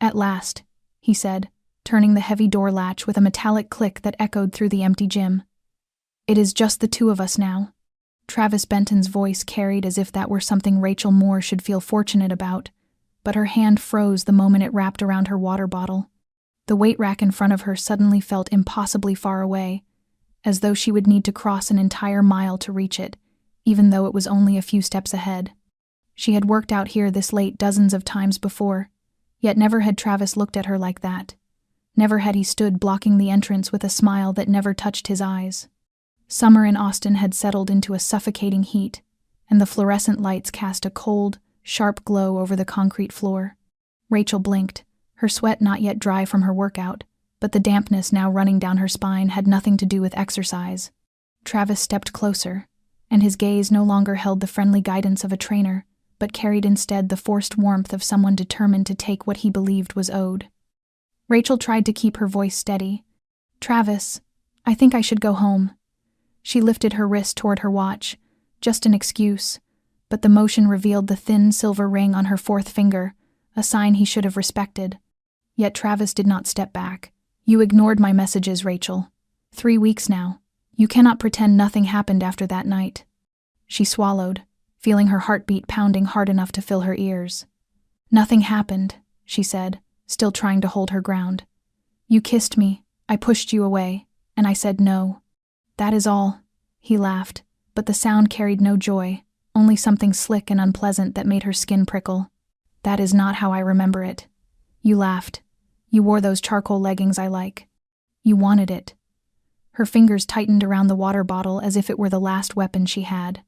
"At last," he said, turning the heavy door latch with a metallic click that echoed through the empty gym. "It is just the two of us now." Travis Benton's voice carried as if that were something Rachel Moore should feel fortunate about, but her hand froze the moment it wrapped around her water bottle. The weight rack in front of her suddenly felt impossibly far away, as though she would need to cross an entire mile to reach it, even though it was only a few steps ahead. She had worked out here this late dozens of times before, yet never had Travis looked at her like that. Never had he stood blocking the entrance with a smile that never touched his eyes. Summer in Austin had settled into a suffocating heat, and the fluorescent lights cast a cold, sharp glow over the concrete floor. Rachel blinked, her sweat not yet dry from her workout, but the dampness now running down her spine had nothing to do with exercise. Travis stepped closer, and his gaze no longer held the friendly guidance of a trainer, but carried instead the forced warmth of someone determined to take what he believed was owed. Rachel tried to keep her voice steady. "Travis, I think I should go home." She lifted her wrist toward her watch, just an excuse, but the motion revealed the thin silver ring on her fourth finger, a sign he should have respected. Yet Travis did not step back. "You ignored my messages, Rachel. 3 weeks now. You cannot pretend nothing happened after that night." She swallowed, feeling her heartbeat pounding hard enough to fill her ears. "Nothing happened," she said, still trying to hold her ground. "You kissed me, I pushed you away, and I said no. That is all." He laughed, but the sound carried no joy, only something slick and unpleasant that made her skin prickle. "That is not how I remember it. You laughed. You wore those charcoal leggings I like. You wanted it." Her fingers tightened around the water bottle as if it were the last weapon she had.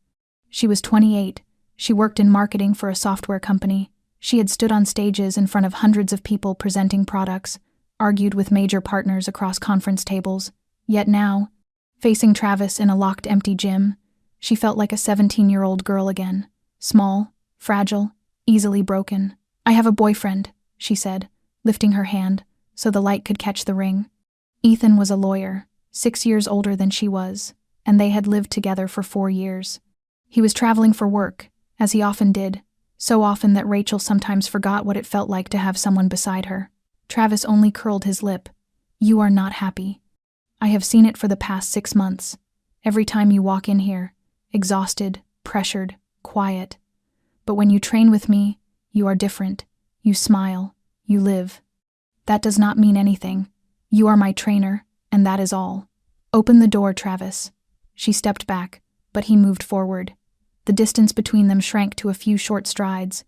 She was 28. She worked in marketing for a software company. She had stood on stages in front of hundreds of people presenting products, argued with major partners across conference tables. Yet now, facing Travis in a locked empty gym, she felt like a 17-year-old girl again, small, fragile, easily broken. "I have a boyfriend," she said, lifting her hand so the light could catch the ring. Ethan was a lawyer, 6 years older than she was, and they had lived together for 4 years. He was traveling for work, as he often did, so often that Rachel sometimes forgot what it felt like to have someone beside her. Travis only curled his lip. "You are not happy. I have seen it for the past 6 months. Every time you walk in here, exhausted, pressured, quiet. But when you train with me, you are different. You smile. You live. That does not mean anything. You are my trainer, and that is all. Open the door, Travis." She stepped back, but he moved forward. The distance between them shrank to a few short strides.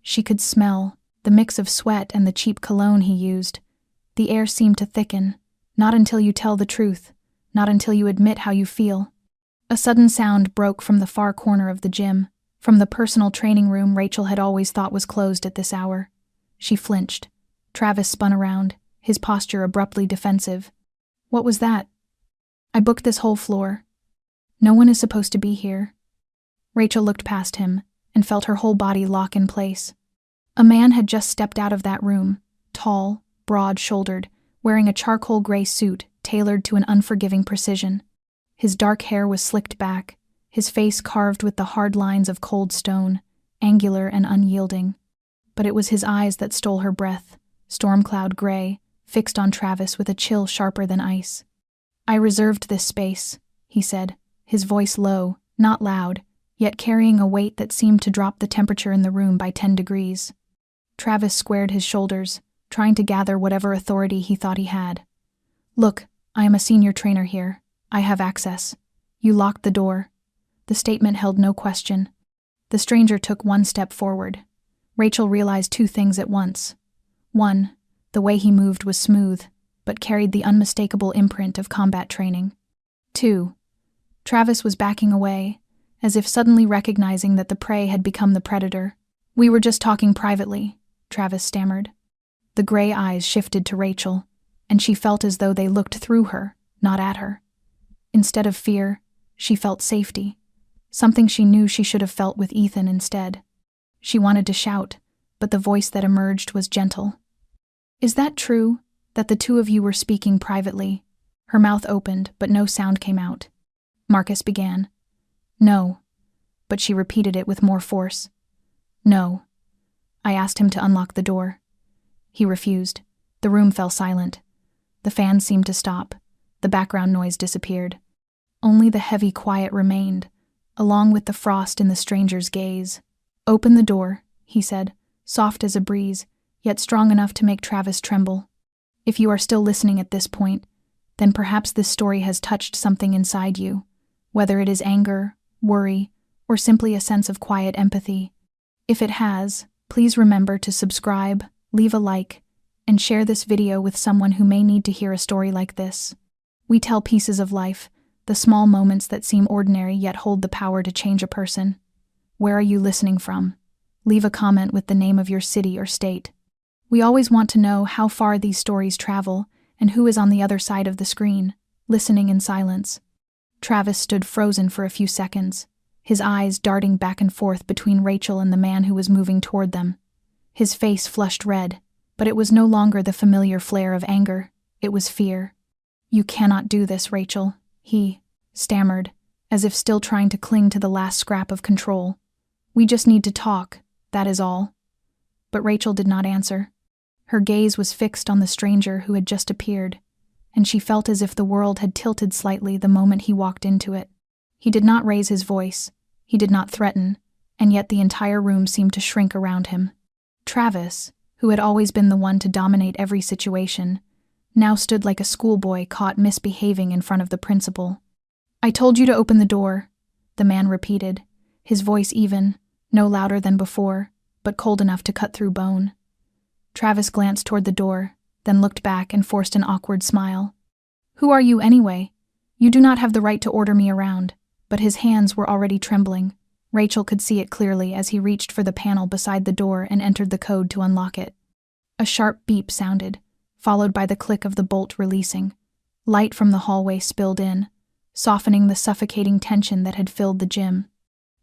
She could smell the mix of sweat and the cheap cologne he used. The air seemed to thicken. "Not until you tell the truth. Not until you admit how you feel." A sudden sound broke from the far corner of the gym, from the personal training room Rachel had always thought was closed at this hour. She flinched. Travis spun around, his posture abruptly defensive. "What was that?" "I booked this whole floor. No one is supposed to be here." Rachel looked past him and felt her whole body lock in place. A man had just stepped out of that room, tall, broad-shouldered, wearing a charcoal gray suit tailored to an unforgiving precision. His dark hair was slicked back, his face carved with the hard lines of cold stone, angular and unyielding. But it was his eyes that stole her breath, storm-cloud gray, fixed on Travis with a chill sharper than ice. "I reserved this space," he said, his voice low, not loud, yet carrying a weight that seemed to drop the temperature in the room by 10 degrees. Travis squared his shoulders, trying to gather whatever authority he thought he had. "Look, I am a senior trainer here. I have access. You locked the door." The statement held no question. The stranger took one step forward. Rachel realized 2 things at once. 1, the way he moved was smooth, but carried the unmistakable imprint of combat training. 2, Travis was backing away, as if suddenly recognizing that the prey had become the predator. "We were just talking privately," Travis stammered. The gray eyes shifted to Rachel, and she felt as though they looked through her, not at her. Instead of fear, she felt safety, something she knew she should have felt with Ethan instead. She wanted to shout, but the voice that emerged was gentle. "Is that true, that the 2 of you were speaking privately?" Her mouth opened, but no sound came out. Marcus began. "No," but she repeated it with more force. "No. I asked him to unlock the door. He refused. The room fell silent. The fan seemed to stop. The background noise disappeared. Only the heavy quiet remained, along with the frost in the stranger's gaze. "Open the door," he said, soft as a breeze, yet strong enough to make Travis tremble. "If you are still listening at this point, then perhaps this story has touched something inside you, whether it is anger, worry, or simply a sense of quiet empathy. If it has, please remember to subscribe, leave a like, and share this video with someone who may need to hear a story like this. We tell pieces of life, the small moments that seem ordinary yet hold the power to change a person. Where are you listening from? Leave a comment with the name of your city or state. We always want to know how far these stories travel and who is on the other side of the screen, listening in silence." Travis stood frozen for a few seconds, his eyes darting back and forth between Rachel and the man who was moving toward them. His face flushed red, but it was no longer the familiar flare of anger, it was fear. "You cannot do this, Rachel," he stammered, as if still trying to cling to the last scrap of control. "We just need to talk, that is all." But Rachel did not answer. Her gaze was fixed on the stranger who had just appeared, and she felt as if the world had tilted slightly the moment he walked into it. He did not raise his voice, he did not threaten, and yet the entire room seemed to shrink around him. Travis, who had always been the one to dominate every situation, now stood like a schoolboy caught misbehaving in front of the principal. "I told you to open the door," the man repeated, his voice even, no louder than before, but cold enough to cut through bone. Travis glanced toward the door, then looked back and forced an awkward smile. "Who are you anyway? You do not have the right to order me around." But his hands were already trembling. Rachel could see it clearly as he reached for the panel beside the door and entered the code to unlock it. A sharp beep sounded, followed by the click of the bolt releasing. Light from the hallway spilled in, softening the suffocating tension that had filled the gym.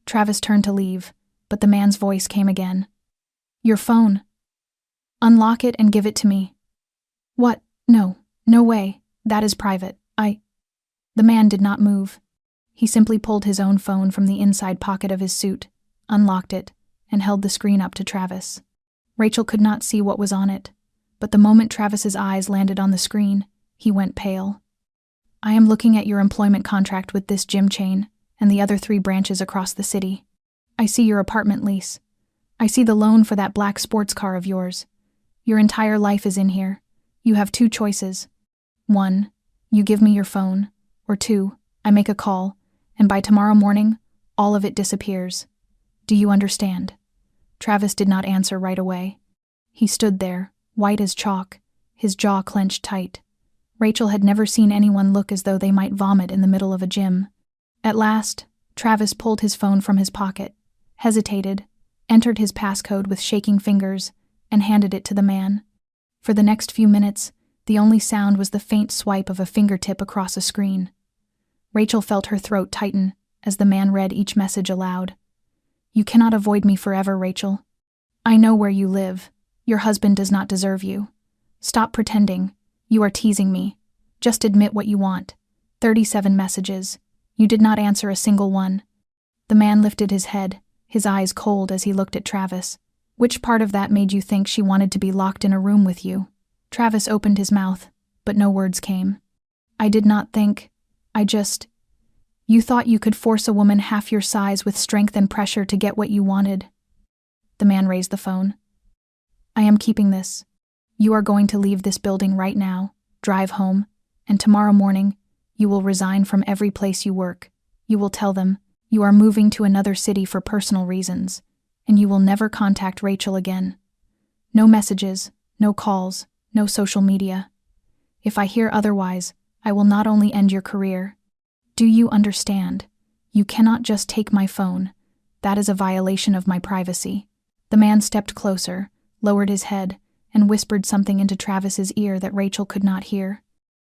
Travis turned to leave, but the man's voice came again. "Your phone. Unlock it and give it to me." "What? No way. That is private. The man did not move. He simply pulled his own phone from the inside pocket of his suit, unlocked it, and held the screen up to Travis. Rachel could not see what was on it, but the moment Travis's eyes landed on the screen, he went pale. "I am looking at your employment contract with this gym chain and the other 3 branches across the city. I see your apartment lease. I see the loan for that black sports car of yours. Your entire life is in here. You have 2 choices. 1, you give me your phone, or 2, I make a call, and by tomorrow morning, all of it disappears. Do you understand?" Travis did not answer right away. He stood there, white as chalk, his jaw clenched tight. Rachel had never seen anyone look as though they might vomit in the middle of a gym. At last, Travis pulled his phone from his pocket, hesitated, entered his passcode with shaking fingers, and handed it to the man. For the next few minutes, the only sound was the faint swipe of a fingertip across a screen. Rachel felt her throat tighten as the man read each message aloud. "You cannot avoid me forever, Rachel. I know where you live. Your husband does not deserve you. Stop pretending. You are teasing me. Just admit what you want. 37 messages. You did not answer a single one." The man lifted his head, his eyes cold as he looked at Travis. "Which part of that made you think she wanted to be locked in a room with you?" Travis opened his mouth, but no words came. "I did not think. You thought you could force a woman half your size with strength and pressure to get what you wanted." The man raised the phone. "I am keeping this. You are going to leave this building right now, drive home, and tomorrow morning, you will resign from every place you work. You will tell them you are moving to another city for personal reasons, and you will never contact Rachel again. No messages, no calls, no social media. If I hear otherwise, I will not only end your career. Do you understand? You cannot just take my phone. That is a violation of my privacy." The man stepped closer, lowered his head, and whispered something into Travis's ear that Rachel could not hear.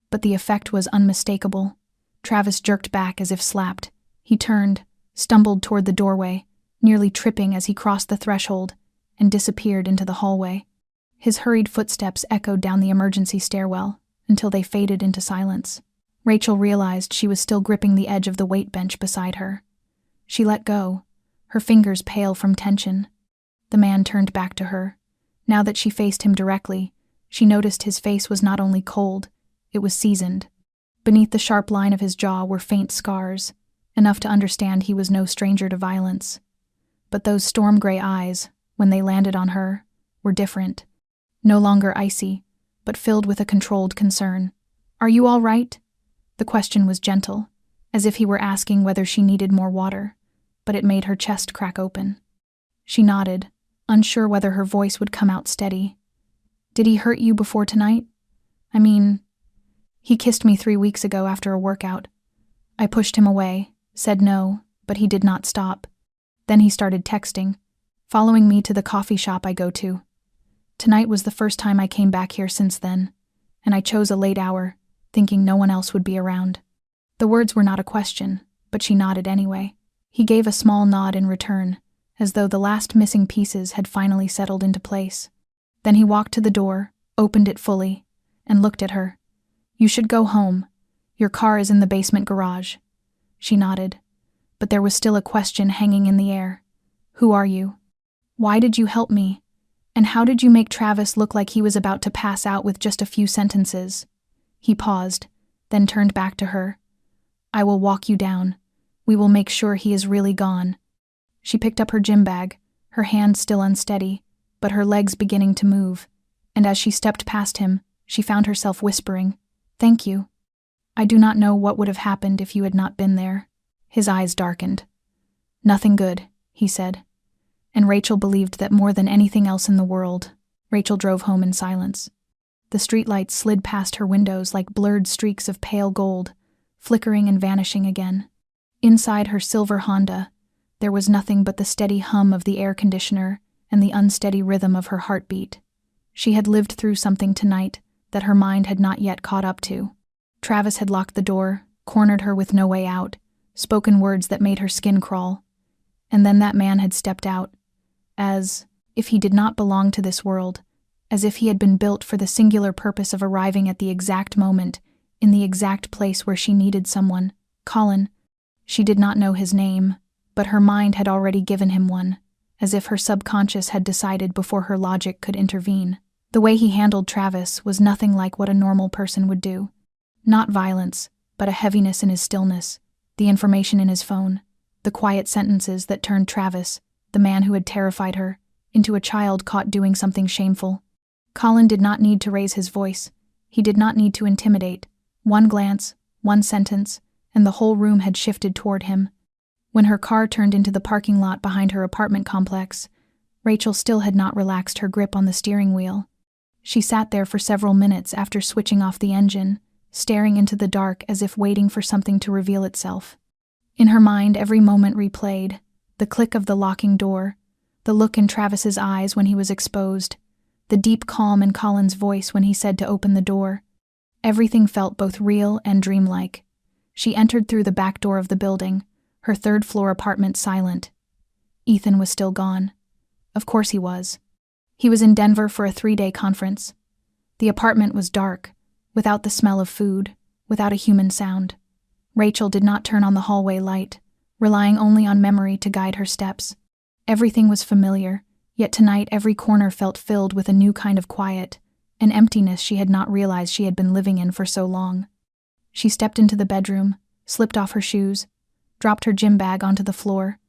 But the effect was unmistakable. Travis jerked back as if slapped. He turned, stumbled toward the doorway, nearly tripping as he crossed the threshold, and disappeared into the hallway. His hurried footsteps echoed down the emergency stairwell until they faded into silence. Rachel realized she was still gripping the edge of the weight bench beside her. She let go, her fingers pale from tension. The man turned back to her, Now that she faced him directly, she noticed his face was not only cold, it was seasoned. Beneath the sharp line of his jaw were faint scars, enough to understand he was no stranger to violence. But those storm-gray eyes, when they landed on her, were different. No longer icy, but filled with a controlled concern. "Are you all right?" The question was gentle, as if he were asking whether she needed more water, but it made her chest crack open. She nodded, unsure whether her voice would come out steady. "Did he hurt you before tonight? I mean, he kissed me 3 weeks ago after a workout." I pushed him away, said no, but he did not stop. Then he started texting, following me to the coffee shop I go to. Tonight was the first time I came back here since then, and I chose a late hour, thinking no one else would be around. The words were not a question, but she nodded anyway. He gave a small nod in return, as though the last missing pieces had finally settled into place. Then he walked to the door, opened it fully, and looked at her. "You should go home. Your car is in the basement garage." She nodded, but there was still a question hanging in the air. "Who are you? Why did you help me? And how did you make Travis look like he was about to pass out with just a few sentences?" He paused, then turned back to her. "I will walk you down. We will make sure he is really gone." She picked up her gym bag, her hand still unsteady, but her legs beginning to move, and as she stepped past him, she found herself whispering, "Thank you. I do not know what would have happened if you had not been there." His eyes darkened. "Nothing good," he said. And Rachel believed that more than anything else in the world. Rachel drove home in silence. The streetlights slid past her windows like blurred streaks of pale gold, flickering and vanishing again. Inside her silver Honda, there was nothing but the steady hum of the air conditioner and the unsteady rhythm of her heartbeat. She had lived through something tonight that her mind had not yet caught up to. Travis had locked the door, cornered her with no way out, spoken words that made her skin crawl. And then that man had stepped out, as if he did not belong to this world, as if he had been built for the singular purpose of arriving at the exact moment, in the exact place where she needed someone. Colin. She did not know his name, but her mind had already given him one, as if her subconscious had decided before her logic could intervene. The way he handled Travis was nothing like what a normal person would do. Not violence, but a heaviness in his stillness, the information in his phone, the quiet sentences that turned Travis, the man who had terrified her, into a child caught doing something shameful. Colin did not need to raise his voice. He did not need to intimidate. One glance, one sentence, and the whole room had shifted toward him. When her car turned into the parking lot behind her apartment complex, Rachel still had not relaxed her grip on the steering wheel. She sat there for several minutes after switching off the engine, staring into the dark as if waiting for something to reveal itself. In her mind, every moment replayed, the click of the locking door, the look in Travis's eyes when he was exposed, the deep calm in Colin's voice when he said to open the door. Everything felt both real and dreamlike. She entered through the back door of the building, her third-floor apartment silent. Ethan was still gone. Of course he was. He was in Denver for a 3-day conference. The apartment was dark, without the smell of food, without a human sound. Rachel did not turn on the hallway light, relying only on memory to guide her steps. Everything was familiar, yet tonight every corner felt filled with a new kind of quiet, an emptiness she had not realized she had been living in for so long. She stepped into the bedroom, slipped off her shoes, dropped her gym bag onto the floor.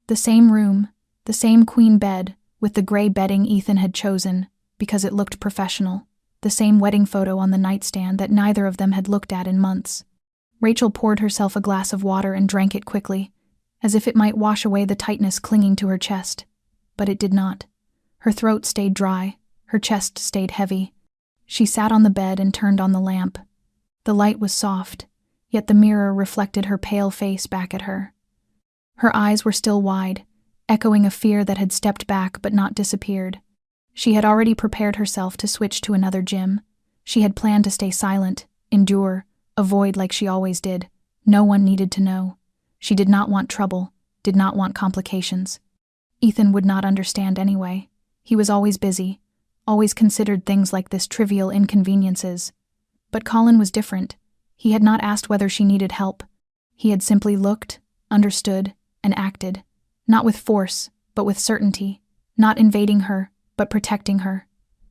The same room, the same queen bed, with the gray bedding Ethan had chosen, because it looked professional, the same wedding photo on the nightstand that neither of them had looked at in months. Rachel poured herself a glass of water and drank it quickly, as if it might wash away the tightness clinging to her chest. But it did not. Her throat stayed dry, her chest stayed heavy. She sat on the bed and turned on the lamp. The light was soft, yet the mirror reflected her pale face back at her. Her eyes were still wide, echoing a fear that had stepped back but not disappeared. She had already prepared herself to switch to another gym. She had planned to stay silent, endure, avoid like she always did. No one needed to know. She did not want trouble, did not want complications. Ethan would not understand anyway. He was always busy, always considered things like this trivial inconveniences. But Colin was different. He had not asked whether she needed help. He had simply looked, understood, and acted, not with force, but with certainty, not invading her, but protecting her.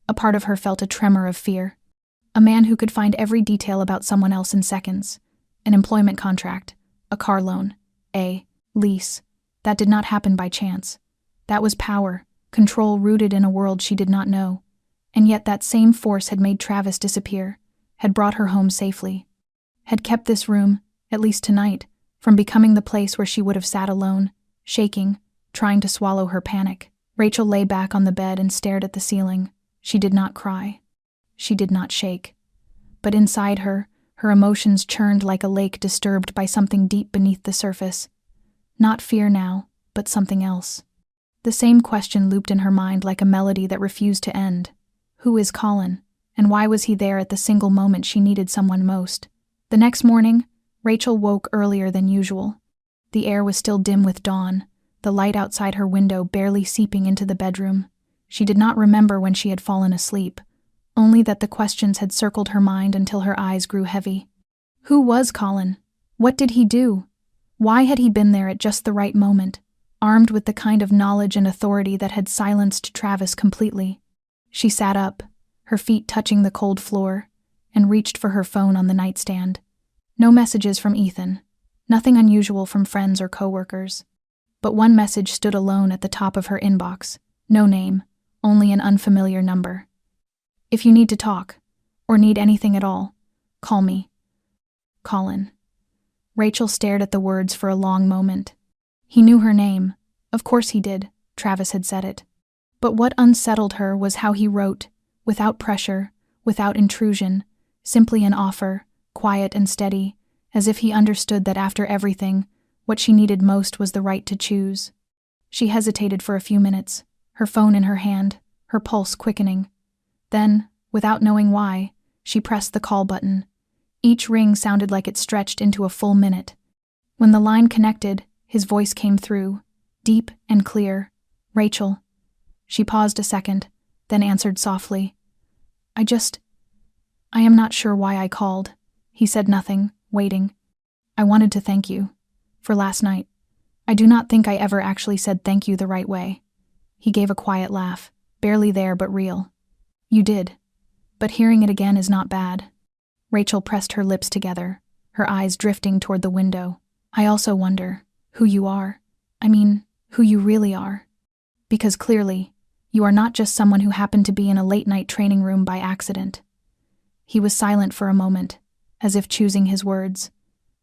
A part of her felt a tremor of fear. A man who could find every detail about someone else in seconds. An employment contract, a car loan, a lease. That did not happen by chance. That was power, control rooted in a world she did not know. And yet that same force had made Travis disappear, had brought her home safely, had kept this room, at least tonight, from becoming the place where she would have sat alone, shaking, trying to swallow her panic. Rachel lay back on the bed and stared at the ceiling. She did not cry. She did not shake. But inside her, her emotions churned like a lake disturbed by something deep beneath the surface. Not fear now, but something else. The same question looped in her mind like a melody that refused to end. Who is Colin? And why was he there at the single moment she needed someone most? The next morning, Rachel woke earlier than usual. The air was still dim with dawn, the light outside her window barely seeping into the bedroom. She did not remember when she had fallen asleep, only that the questions had circled her mind until her eyes grew heavy. Who was Colin? What did he do? Why had he been there at just the right moment, armed with the kind of knowledge and authority that had silenced Travis completely? She sat up, her feet touching the cold floor, and reached for her phone on the nightstand. No messages from Ethan, nothing unusual from friends or coworkers. But one message stood alone at the top of her inbox. No name, only an unfamiliar number. If you need to talk, or need anything at all, call me. Colin. Rachel stared at the words for a long moment. He knew her name. Of course he did, Travis had said it. But what unsettled her was how he wrote, without pressure, without intrusion, simply an offer, quiet and steady, as if he understood that after everything, what she needed most was the right to choose. She hesitated for a few minutes, her phone in her hand, her pulse quickening. Then, without knowing why, she pressed the call button. Each ring sounded like it stretched into a full minute. When the line connected, his voice came through, deep and clear. Rachel. She paused a second, then answered softly. I am not sure why I called. He said nothing, waiting. I wanted to thank you. For last night. I do not think I ever actually said thank you the right way. He gave a quiet laugh, barely there but real. You did. But hearing it again is not bad. Rachel pressed her lips together, her eyes drifting toward the window. I also wonder who you are. I mean, who you really are. Because clearly, you are not just someone who happened to be in a late-night training room by accident. He was silent for a moment, as if choosing his words.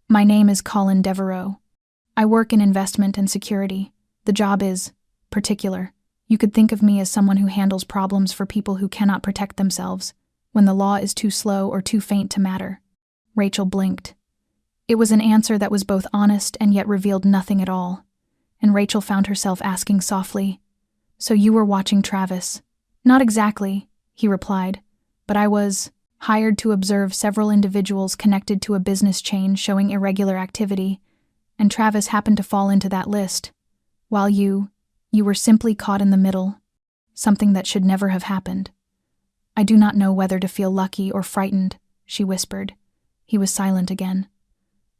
My name is Colin Devereaux. I work in investment and security. The job is particular. You could think of me as someone who handles problems for people who cannot protect themselves, when the law is too slow or too faint to matter. Rachel blinked. It was an answer that was both honest and yet revealed nothing at all, and Rachel found herself asking softly, So you were watching Travis? Not exactly, he replied, but I was hired to observe several individuals connected to a business chain showing irregular activity, and Travis happened to fall into that list, while you were simply caught in the middle, something that should never have happened. I do not know whether to feel lucky or frightened, she whispered. He was silent again.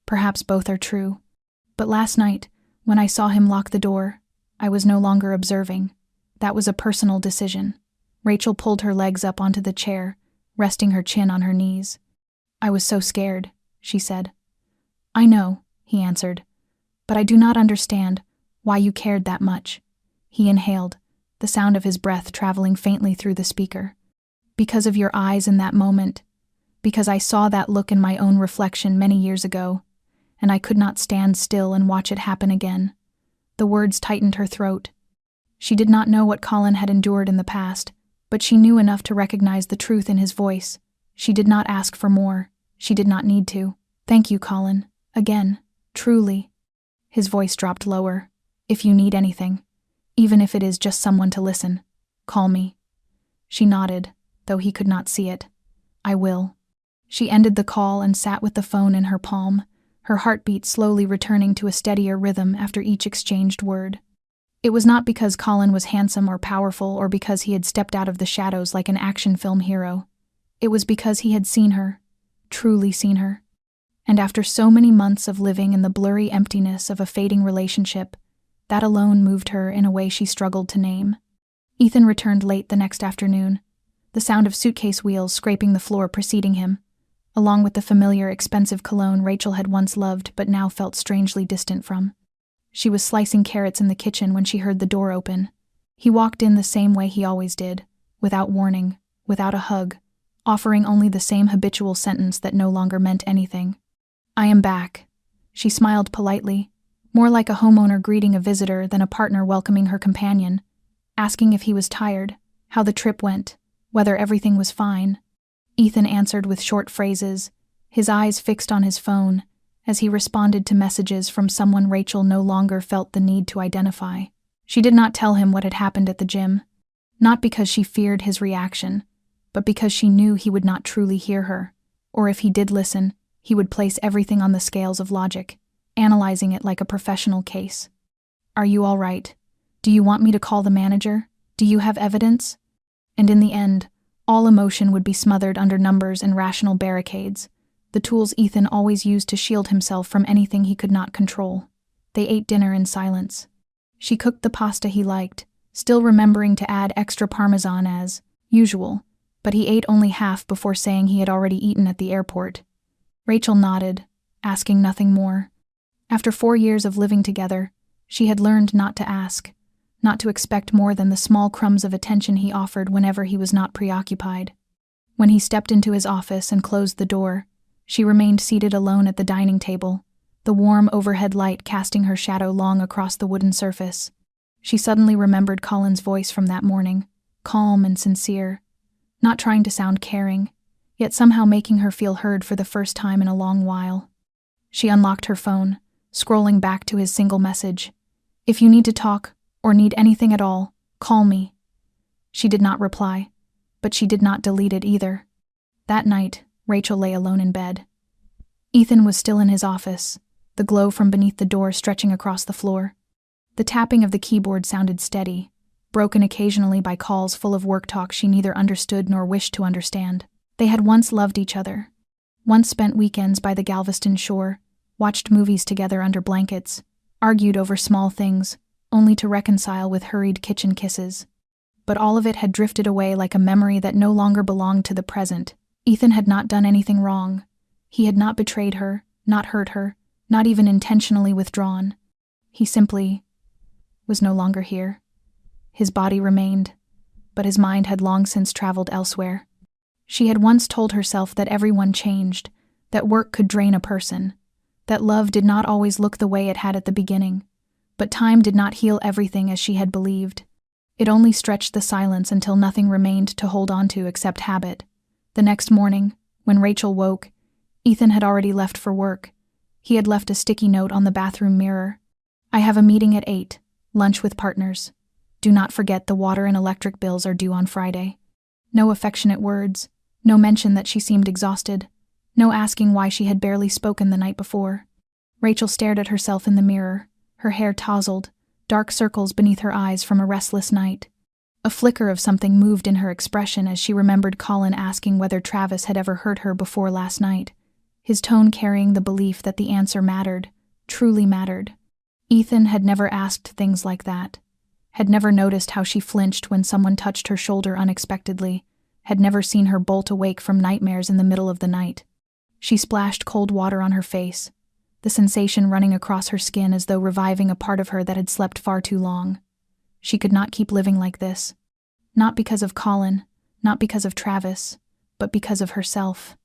Perhaps both are true. But last night, when I saw him lock the door, I was no longer observing. That was a personal decision. Rachel pulled her legs up onto the chair, resting her chin on her knees. I was so scared, she said. I know, he answered, but I do not understand why you cared that much. He inhaled, the sound of his breath traveling faintly through the speaker. Because of your eyes in that moment, because I saw that look in my own reflection many years ago, and I could not stand still and watch it happen again. The words tightened her throat. She did not know what Colin had endured in the past, but she knew enough to recognize the truth in his voice. She did not ask for more. She did not need to. Thank you, Colin. Again. Truly. His voice dropped lower. If you need anything, even if it is just someone to listen, call me. She nodded, though he could not see it. I will. She ended the call and sat with the phone in her palm, her heartbeat slowly returning to a steadier rhythm after each exchanged word. It was not because Colin was handsome or powerful or because he had stepped out of the shadows like an action film hero. It was because he had seen her, truly seen her. And after so many months of living in the blurry emptiness of a fading relationship, that alone moved her in a way she struggled to name. Ethan returned late the next afternoon. the sound of suitcase wheels scraping the floor preceding him, along with the familiar, expensive cologne Rachel had once loved but now felt strangely distant from. She was slicing carrots in the kitchen when she heard the door open. He walked in the same way he always did, without warning, without a hug, offering only the same habitual sentence that no longer meant anything. "I am back." She smiled politely, more like a homeowner greeting a visitor than a partner welcoming her companion, asking if he was tired, how the trip went, whether everything was fine. Ethan answered with short phrases, his eyes fixed on his phone, as he responded to messages from someone Rachel no longer felt the need to identify. She did not tell him what had happened at the gym, not because she feared his reaction, but because she knew he would not truly hear her, or if he did listen, he would place everything on the scales of logic, analyzing it like a professional case. "Are you all right? Do you want me to call the manager? Do you have evidence?" And in the end, all emotion would be smothered under numbers and rational barricades, the tools Ethan always used to shield himself from anything he could not control. They ate dinner in silence. She cooked the pasta he liked, still remembering to add extra parmesan as usual, but he ate only half before saying he had already eaten at the airport. Rachel nodded, asking nothing more. After 4 years of living together, she had learned not to ask, not to expect more than the small crumbs of attention he offered whenever he was not preoccupied. When he stepped into his office and closed the door, she remained seated alone at the dining table, the warm overhead light casting her shadow long across the wooden surface. She suddenly remembered Colin's voice from that morning, calm and sincere, not trying to sound caring, yet somehow making her feel heard for the first time in a long while. She unlocked her phone, scrolling back to his single message. "If you need to talk, or need anything at all, call me." She did not reply, but she did not delete it either. That night, Rachel lay alone in bed. Ethan was still in his office, the glow from beneath the door stretching across the floor. The tapping of the keyboard sounded steady, broken occasionally by calls full of work talk she neither understood nor wished to understand. They had once loved each other, once spent weekends by the Galveston shore, watched movies together under blankets, argued over small things, only to reconcile with hurried kitchen kisses. But all of it had drifted away like a memory that no longer belonged to the present. Ethan had not done anything wrong. He had not betrayed her, not hurt her, not even intentionally withdrawn. He simply was no longer here. His body remained, but his mind had long since traveled elsewhere. She had once told herself that everyone changed, that work could drain a person, that love did not always look the way it had at the beginning, but time did not heal everything as she had believed. It only stretched the silence until nothing remained to hold on to except habit. The next morning, when Rachel woke, Ethan had already left for work. He had left a sticky note on the bathroom mirror. "I have a meeting at 8, lunch with partners. Do not forget the water and electric bills are due on Friday." No affectionate words, no mention that she seemed exhausted, no asking why she had barely spoken the night before. Rachel stared at herself in the mirror, her hair tousled, dark circles beneath her eyes from a restless night. A flicker of something moved in her expression as she remembered Colin asking whether Travis had ever hurt her before last night, his tone carrying the belief that the answer mattered, truly mattered. Ethan had never asked things like that, had never noticed how she flinched when someone touched her shoulder unexpectedly, had never seen her bolt awake from nightmares in the middle of the night. She splashed cold water on her face, the sensation running across her skin as though reviving a part of her that had slept far too long. She could not keep living like this. Not because of Colin, not because of Travis, but because of herself.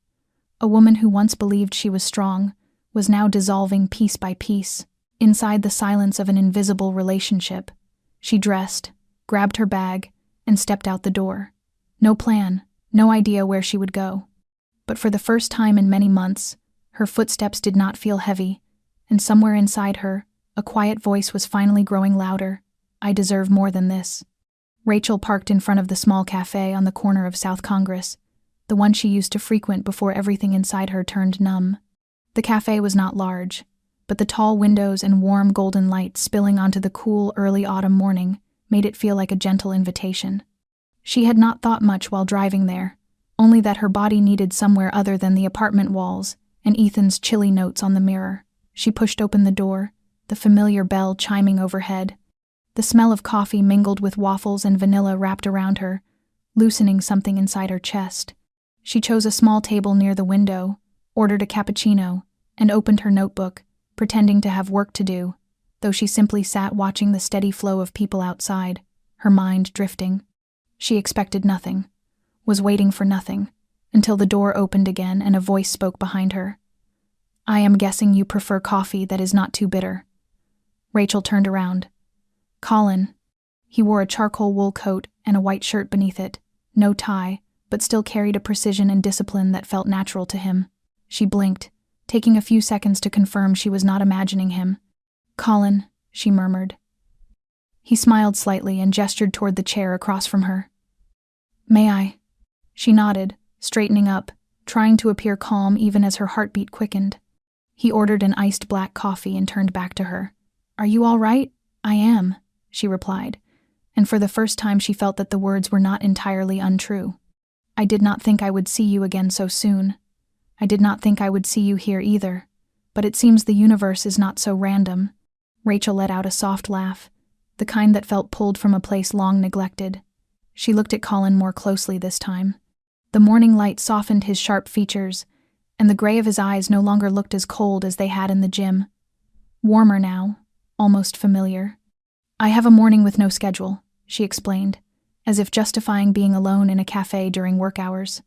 A woman who once believed she was strong was now dissolving piece by piece, inside the silence of an invisible relationship. She dressed, grabbed her bag, and stepped out the door. No plan, no idea where she would go. But for the first time in many months, her footsteps did not feel heavy, and somewhere inside her, a quiet voice was finally growing louder. "I deserve more than this." Rachel parked in front of the small cafe on the corner of South Congress, the one she used to frequent before everything inside her turned numb. The cafe was not large, but the tall windows and warm golden light spilling onto the cool early autumn morning made it feel like a gentle invitation. She had not thought much while driving there, only that her body needed somewhere other than the apartment walls and Ethan's chilly notes on the mirror. She pushed open the door, the familiar bell chiming overhead. The smell of coffee mingled with waffles and vanilla wrapped around her, loosening something inside her chest. She chose a small table near the window, ordered a cappuccino, and opened her notebook, pretending to have work to do, though she simply sat watching the steady flow of people outside, her mind drifting. She expected nothing, was waiting for nothing, until the door opened again and a voice spoke behind her. "I am guessing you prefer coffee that is not too bitter." Rachel turned around. Colin. He wore a charcoal wool coat and a white shirt beneath it, no tie, but still carried a precision and discipline that felt natural to him. She blinked, taking a few seconds to confirm she was not imagining him. "Colin," she murmured. He smiled slightly and gestured toward the chair across from her. "May I?" She nodded, straightening up, trying to appear calm even as her heartbeat quickened. He ordered an iced black coffee and turned back to her. "Are you all right?" "I am," she replied, and for the first time she felt that the words were not entirely untrue. "I did not think I would see you again so soon. I did not think I would see you here either, but it seems the universe is not so random." Rachel let out a soft laugh, the kind that felt pulled from a place long neglected. She looked at Colin more closely this time. The morning light softened his sharp features, and the gray of his eyes no longer looked as cold as they had in the gym. Warmer now, almost familiar. "I have a morning with no schedule," she explained, as if justifying being alone in a cafe during work hours.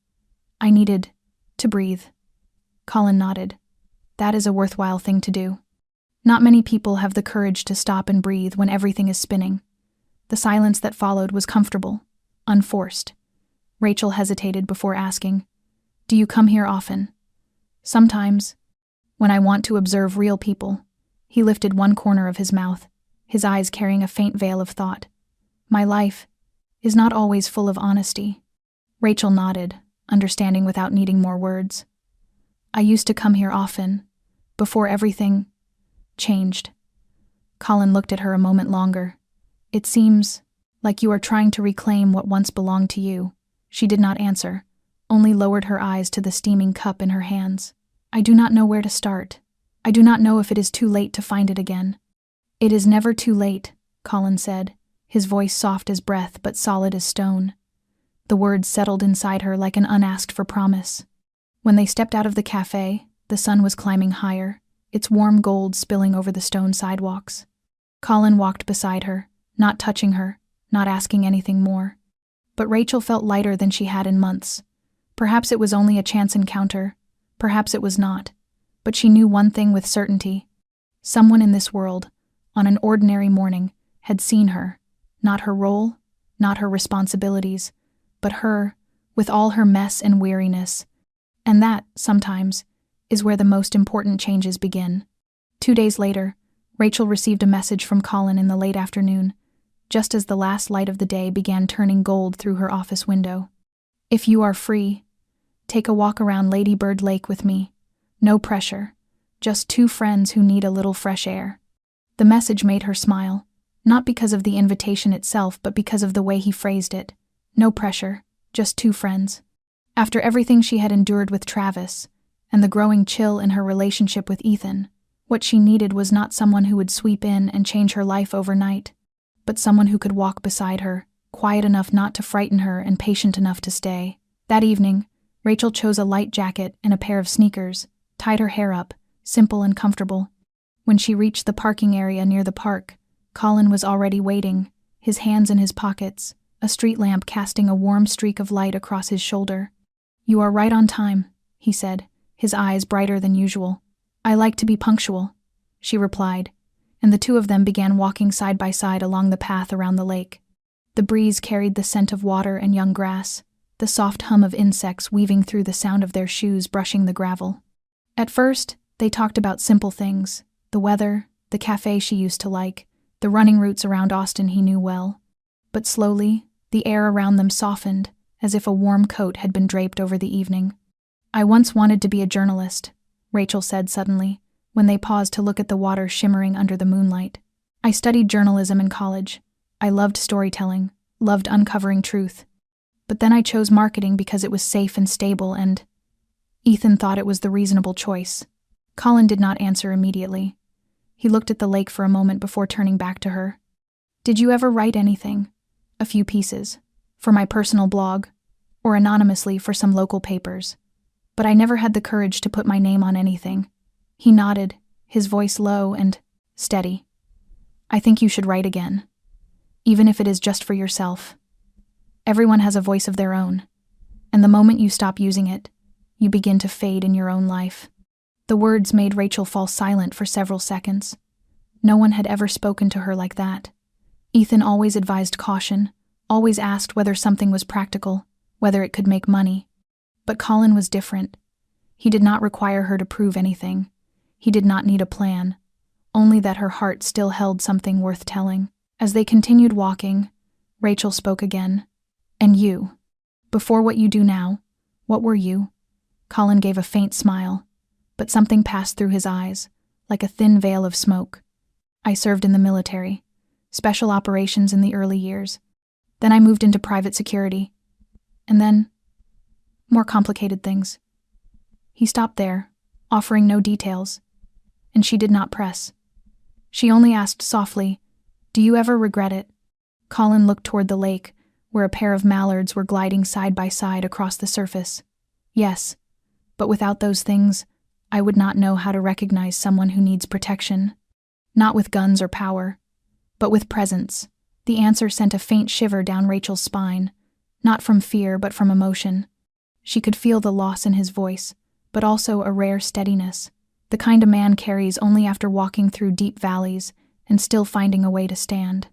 "I needed to breathe." Colin nodded. "That is a worthwhile thing to do. Not many people have the courage to stop and breathe when everything is spinning." The silence that followed was comfortable, unforced. Rachel hesitated before asking, "Do you come here often?" "Sometimes, when I want to observe real people." He lifted one corner of his mouth, his eyes carrying a faint veil of thought. "My life is not always full of honesty." Rachel nodded, understanding without needing more words. "I used to come here often, before everything changed." Colin looked at her a moment longer. "It seems like you are trying to reclaim what once belonged to you." She did not answer, only lowered her eyes to the steaming cup in her hands. "I do not know where to start. I do not know if it is too late to find it again." "It is never too late," Colin said, his voice soft as breath but solid as stone. The words settled inside her like an unasked-for promise. When they stepped out of the cafe, the sun was climbing higher, its warm gold spilling over the stone sidewalks. Colin walked beside her, not touching her, not asking anything more. But Rachel felt lighter than she had in months. Perhaps it was only a chance encounter, perhaps it was not, but she knew one thing with certainty. Someone in this world, on an ordinary morning, had seen her, not her role, not her responsibilities, but her, with all her mess and weariness. And that, sometimes, is where the most important changes begin. 2 days later, Rachel received a message from Colin in the late afternoon, just as the last light of the day began turning gold through her office window. "If you are free, take a walk around Lady Bird Lake with me. No pressure, just 2 friends who need a little fresh air." The message made her smile, not because of the invitation itself but because of the way he phrased it. No pressure, just 2 friends. After everything she had endured with Travis, and the growing chill in her relationship with Ethan, what she needed was not someone who would sweep in and change her life overnight, but someone who could walk beside her, quiet enough not to frighten her and patient enough to stay. That evening, Rachel chose a light jacket and a pair of sneakers, tied her hair up, simple and comfortable. When she reached the parking area near the park, Colin was already waiting, his hands in his pockets, a street lamp casting a warm streak of light across his shoulder. "You are right on time," he said, his eyes brighter than usual. "I like to be punctual," she replied, and the 2 of them began walking side by side along the path around the lake. The breeze carried the scent of water and young grass, the soft hum of insects weaving through the sound of their shoes brushing the gravel. At first, they talked about simple things, the weather, the cafe she used to like, the running routes around Austin he knew well. But slowly, the air around them softened, as if a warm coat had been draped over the evening. "I once wanted to be a journalist," Rachel said suddenly, when they paused to look at the water shimmering under the moonlight. "I studied journalism in college. I loved storytelling, loved uncovering truth. But then I chose marketing because it was safe and stable and Ethan thought it was the reasonable choice." Colin did not answer immediately. He looked at the lake for a moment before turning back to her. "Did you ever write anything? A few pieces. for my personal blog, or anonymously for some local papers. But I never had the courage to put my name on anything. He nodded, his voice low and steady. I think you should write again, even if it is just for yourself. Everyone has a voice of their own, and the moment you stop using it, you begin to fade in your own life. The words made Rachel fall silent for several seconds. No one had ever spoken to her like that. Ethan always advised caution, always asked whether something was practical, whether it could make money. But Colin was different. He did not require her to prove anything. He did not need a plan, only that her heart still held something worth telling. As they continued walking, Rachel spoke again. And you, before what you do now, what were you? Colin gave a faint smile, but something passed through his eyes, like a thin veil of smoke. I served in the military, special operations in the early years. Then I moved into private security. And then, more complicated things. He stopped there, offering no details, and she did not press. She only asked softly, "Do you ever regret it?" Colin looked toward the lake, where a pair of mallards were gliding side by side across the surface. Yes, but without those things, I would not know how to recognize someone who needs protection. Not with guns or power, but with presence. The answer sent a faint shiver down Rachel's spine, not from fear but from emotion. She could feel the loss in his voice, but also a rare steadiness, the kind a man carries only after walking through deep valleys and still finding a way to stand.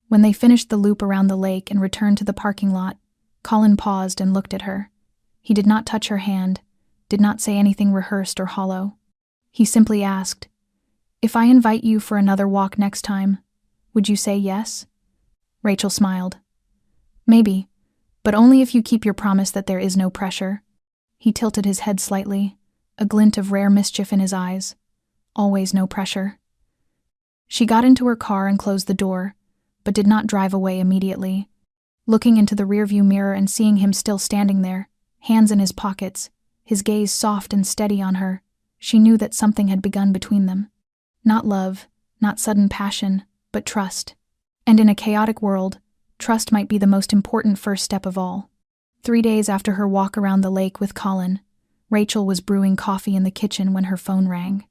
When they finished the loop around the lake and returned to the parking lot, Colin paused and looked at her. He did not touch her hand, did not say anything rehearsed or hollow. He simply asked, "If I invite you for another walk next time, would you say yes?" Rachel smiled. "Maybe, but only if you keep your promise that there is no pressure." He tilted his head slightly, a glint of rare mischief in his eyes. Always no pressure. She got into her car and closed the door, but did not drive away immediately. Looking into the rearview mirror and seeing him still standing there, hands in his pockets, his gaze soft and steady on her, she knew that something had begun between them. Not love, not sudden passion, but trust. And in a chaotic world, trust might be the most important first step of all. 3 days after her walk around the lake with Colin, Rachel was brewing coffee in the kitchen when her phone rang.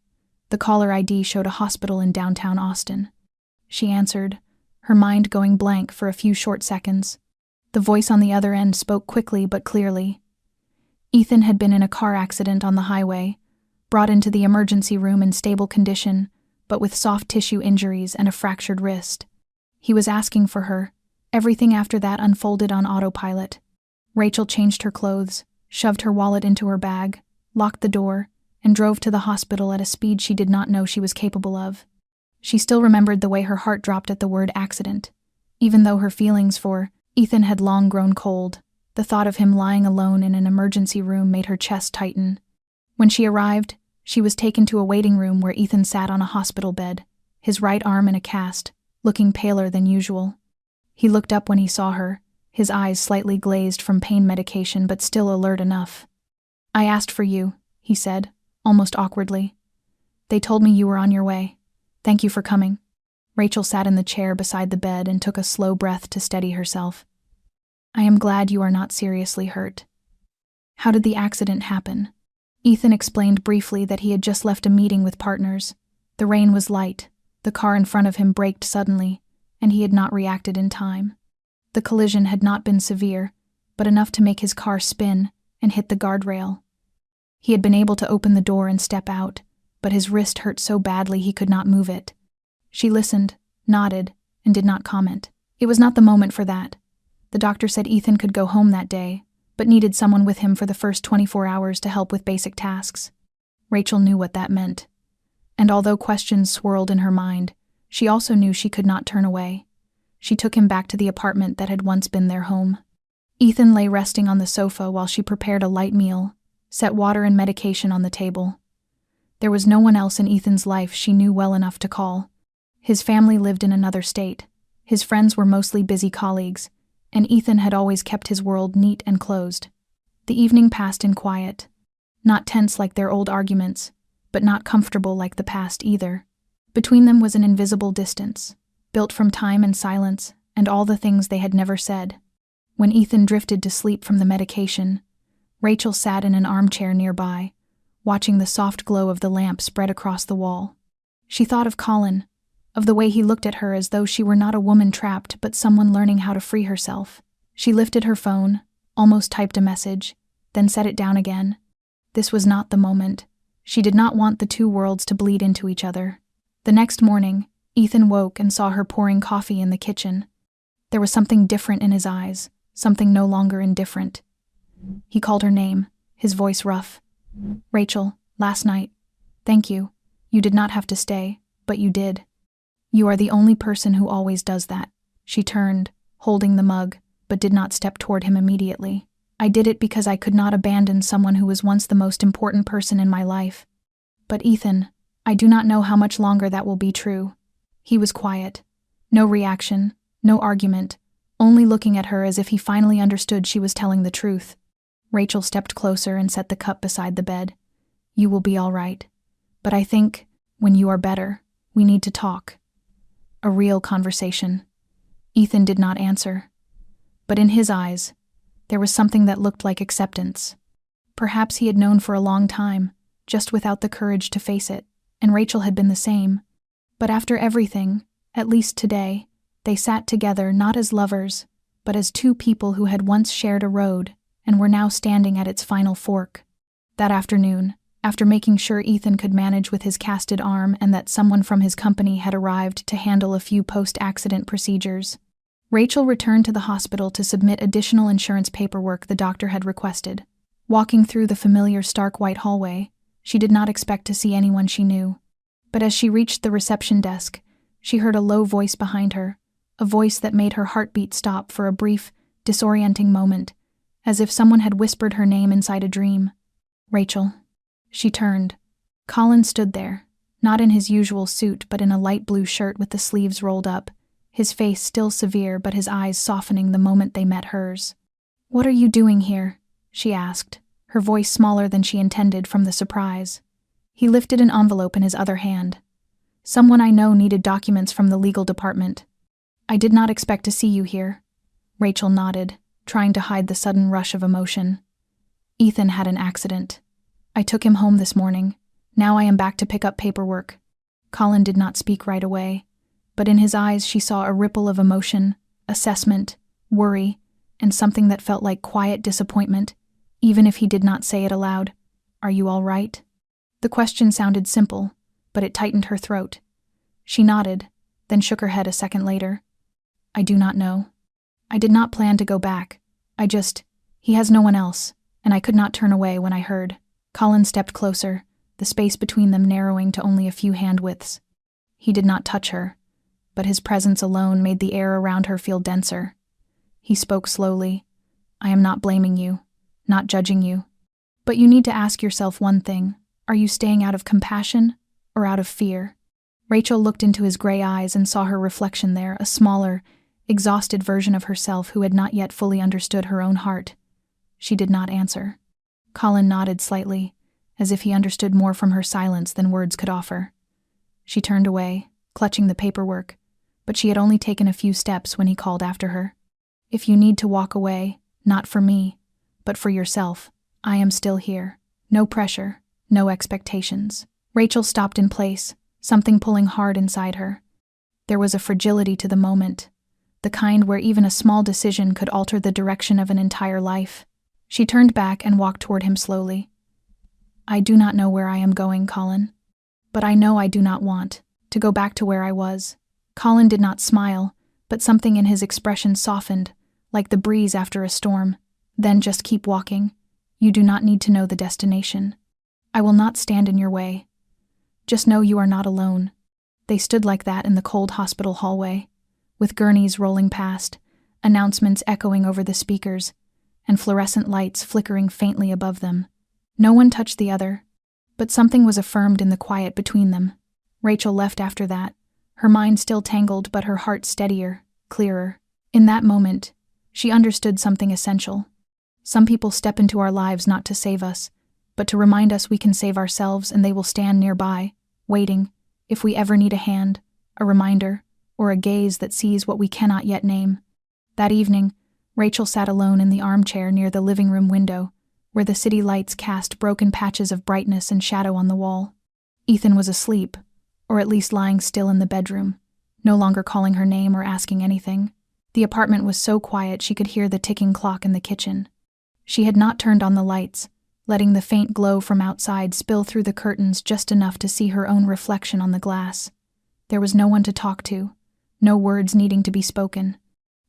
The caller ID showed a hospital in downtown Austin. She answered, her mind going blank for a few short seconds. The voice on the other end spoke quickly but clearly. Ethan had been in a car accident on the highway, brought into the emergency room in stable condition, but with soft tissue injuries and a fractured wrist. He was asking for her. Everything after that unfolded on autopilot. Rachel changed her clothes, shoved her wallet into her bag, locked the door, and drove to the hospital at a speed she did not know she was capable of. She still remembered the way her heart dropped at the word accident. Even though her feelings for Ethan had long grown cold, the thought of him lying alone in an emergency room made her chest tighten. When she arrived, she was taken to a waiting room where Ethan sat on a hospital bed, his right arm in a cast, looking paler than usual. He looked up when he saw her, his eyes slightly glazed from pain medication but still alert enough. "I asked for you," he said, almost awkwardly. "They told me you were on your way. Thank you for coming." Rachel sat in the chair beside the bed and took a slow breath to steady herself. "I am glad you are not seriously hurt." "How did the accident happen?" Ethan explained briefly that he had just left a meeting with partners. The rain was light, the car in front of him braked suddenly, and he had not reacted in time. The collision had not been severe, but enough to make his car spin and hit the guardrail. He had been able to open the door and step out, but his wrist hurt so badly he could not move it. She listened, nodded, and did not comment. It was not the moment for that. The doctor said Ethan could go home that day, but needed someone with him for the first 24 hours to help with basic tasks. Rachel knew what that meant. And although questions swirled in her mind, she also knew she could not turn away. She took him back to the apartment that had once been their home. Ethan lay resting on the sofa while she prepared a light meal, set water and medication on the table. There was no one else in Ethan's life she knew well enough to call. His family lived in another state. His friends were mostly busy colleagues, and Ethan had always kept his world neat and closed. The evening passed in quiet. Not tense like their old arguments, but not comfortable like the past either. Between them was an invisible distance, built from time and silence and all the things they had never said. When Ethan drifted to sleep from the medication, Rachel sat in an armchair nearby, watching the soft glow of the lamp spread across the wall. She thought of Colin, of the way he looked at her as though she were not a woman trapped but someone learning how to free herself. She lifted her phone, almost typed a message, then set it down again. This was not the moment. She did not want the two worlds to bleed into each other. The next morning, Ethan woke and saw her pouring coffee in the kitchen. There was something different in his eyes, something no longer indifferent. He called her name, his voice rough. "Rachel, last night. Thank you. You did not have to stay, but you did. You are the only person who always does that." She turned, holding the mug, but did not step toward him immediately. "I did it because I could not abandon someone who was once the most important person in my life. But Ethan, I do not know how much longer that will be true." He was quiet. No reaction, no argument, only looking at her as if he finally understood she was telling the truth. Rachel stepped closer and set the cup beside the bed. "You will be all right. But I think, when you are better, we need to talk. A real conversation." Ethan did not answer. But in his eyes, there was something that looked like acceptance. Perhaps he had known for a long time, just without the courage to face it, and Rachel had been the same. But after everything, at least today, they sat together not as lovers, but as two people who had once shared a road and were now standing at its final fork. That afternoon, after making sure Ethan could manage with his casted arm and that someone from his company had arrived to handle a few post-accident procedures, Rachel returned to the hospital to submit additional insurance paperwork the doctor had requested. Walking through the familiar stark white hallway, she did not expect to see anyone she knew. But as she reached the reception desk, she heard a low voice behind her, a voice that made her heartbeat stop for a brief, disorienting moment, as if someone had whispered her name inside a dream. "Rachel." She turned. Colin stood there, not in his usual suit but in a light blue shirt with the sleeves rolled up, his face still severe but his eyes softening the moment they met hers. "What are you doing here?" she asked, her voice smaller than she intended from the surprise. He lifted an envelope in his other hand. "Someone I know needed documents from the legal department. I did not expect to see you here." Rachel nodded, trying to hide the sudden rush of emotion. "Ethan had an accident. I took him home this morning. Now I am back to pick up paperwork." Colin did not speak right away, but in his eyes she saw a ripple of emotion, assessment, worry, and something that felt like quiet disappointment, even if he did not say it aloud. "Are you all right?" The question sounded simple, but it tightened her throat. She nodded, then shook her head a second later. "I do not know. I did not plan to go back. He has no one else, and I could not turn away when I heard." Colin stepped closer, the space between them narrowing to only a few hand widths. He did not touch her, but his presence alone made the air around her feel denser. He spoke slowly. "I am not blaming you, not judging you. But you need to ask yourself one thing. Are you staying out of compassion or out of fear?" Rachel looked into his gray eyes and saw her reflection there, a smaller, exhausted version of herself who had not yet fully understood her own heart. She did not answer. Colin nodded slightly, as if he understood more from her silence than words could offer. She turned away, clutching the paperwork, but she had only taken a few steps when he called after her. "If you need to walk away, not for me, but for yourself, I am still here. No pressure, no expectations." Rachel stopped in place, something pulling hard inside her. There was a fragility to the moment, the kind where even a small decision could alter the direction of an entire life. She turned back and walked toward him slowly. "I do not know where I am going, Colin. But I know I do not want to go back to where I was." Colin did not smile, but something in his expression softened, like the breeze after a storm. "Then just keep walking. You do not need to know the destination. I will not stand in your way. Just know you are not alone." They stood like that in the cold hospital hallway, with gurneys rolling past, announcements echoing over the speakers, and fluorescent lights flickering faintly above them. No one touched the other, but something was affirmed in the quiet between them. Rachel left after that, her mind still tangled but her heart steadier, clearer. In that moment, she understood something essential. Some people step into our lives not to save us, but to remind us we can save ourselves, and they will stand nearby, waiting, if we ever need a hand, a reminder, or a gaze that sees what we cannot yet name. That evening, Rachel sat alone in the armchair near the living room window, where the city lights cast broken patches of brightness and shadow on the wall. Ethan was asleep, or at least lying still in the bedroom, no longer calling her name or asking anything. The apartment was so quiet she could hear the ticking clock in the kitchen. She had not turned on the lights, letting the faint glow from outside spill through the curtains just enough to see her own reflection on the glass. There was no one to talk to, no words needing to be spoken.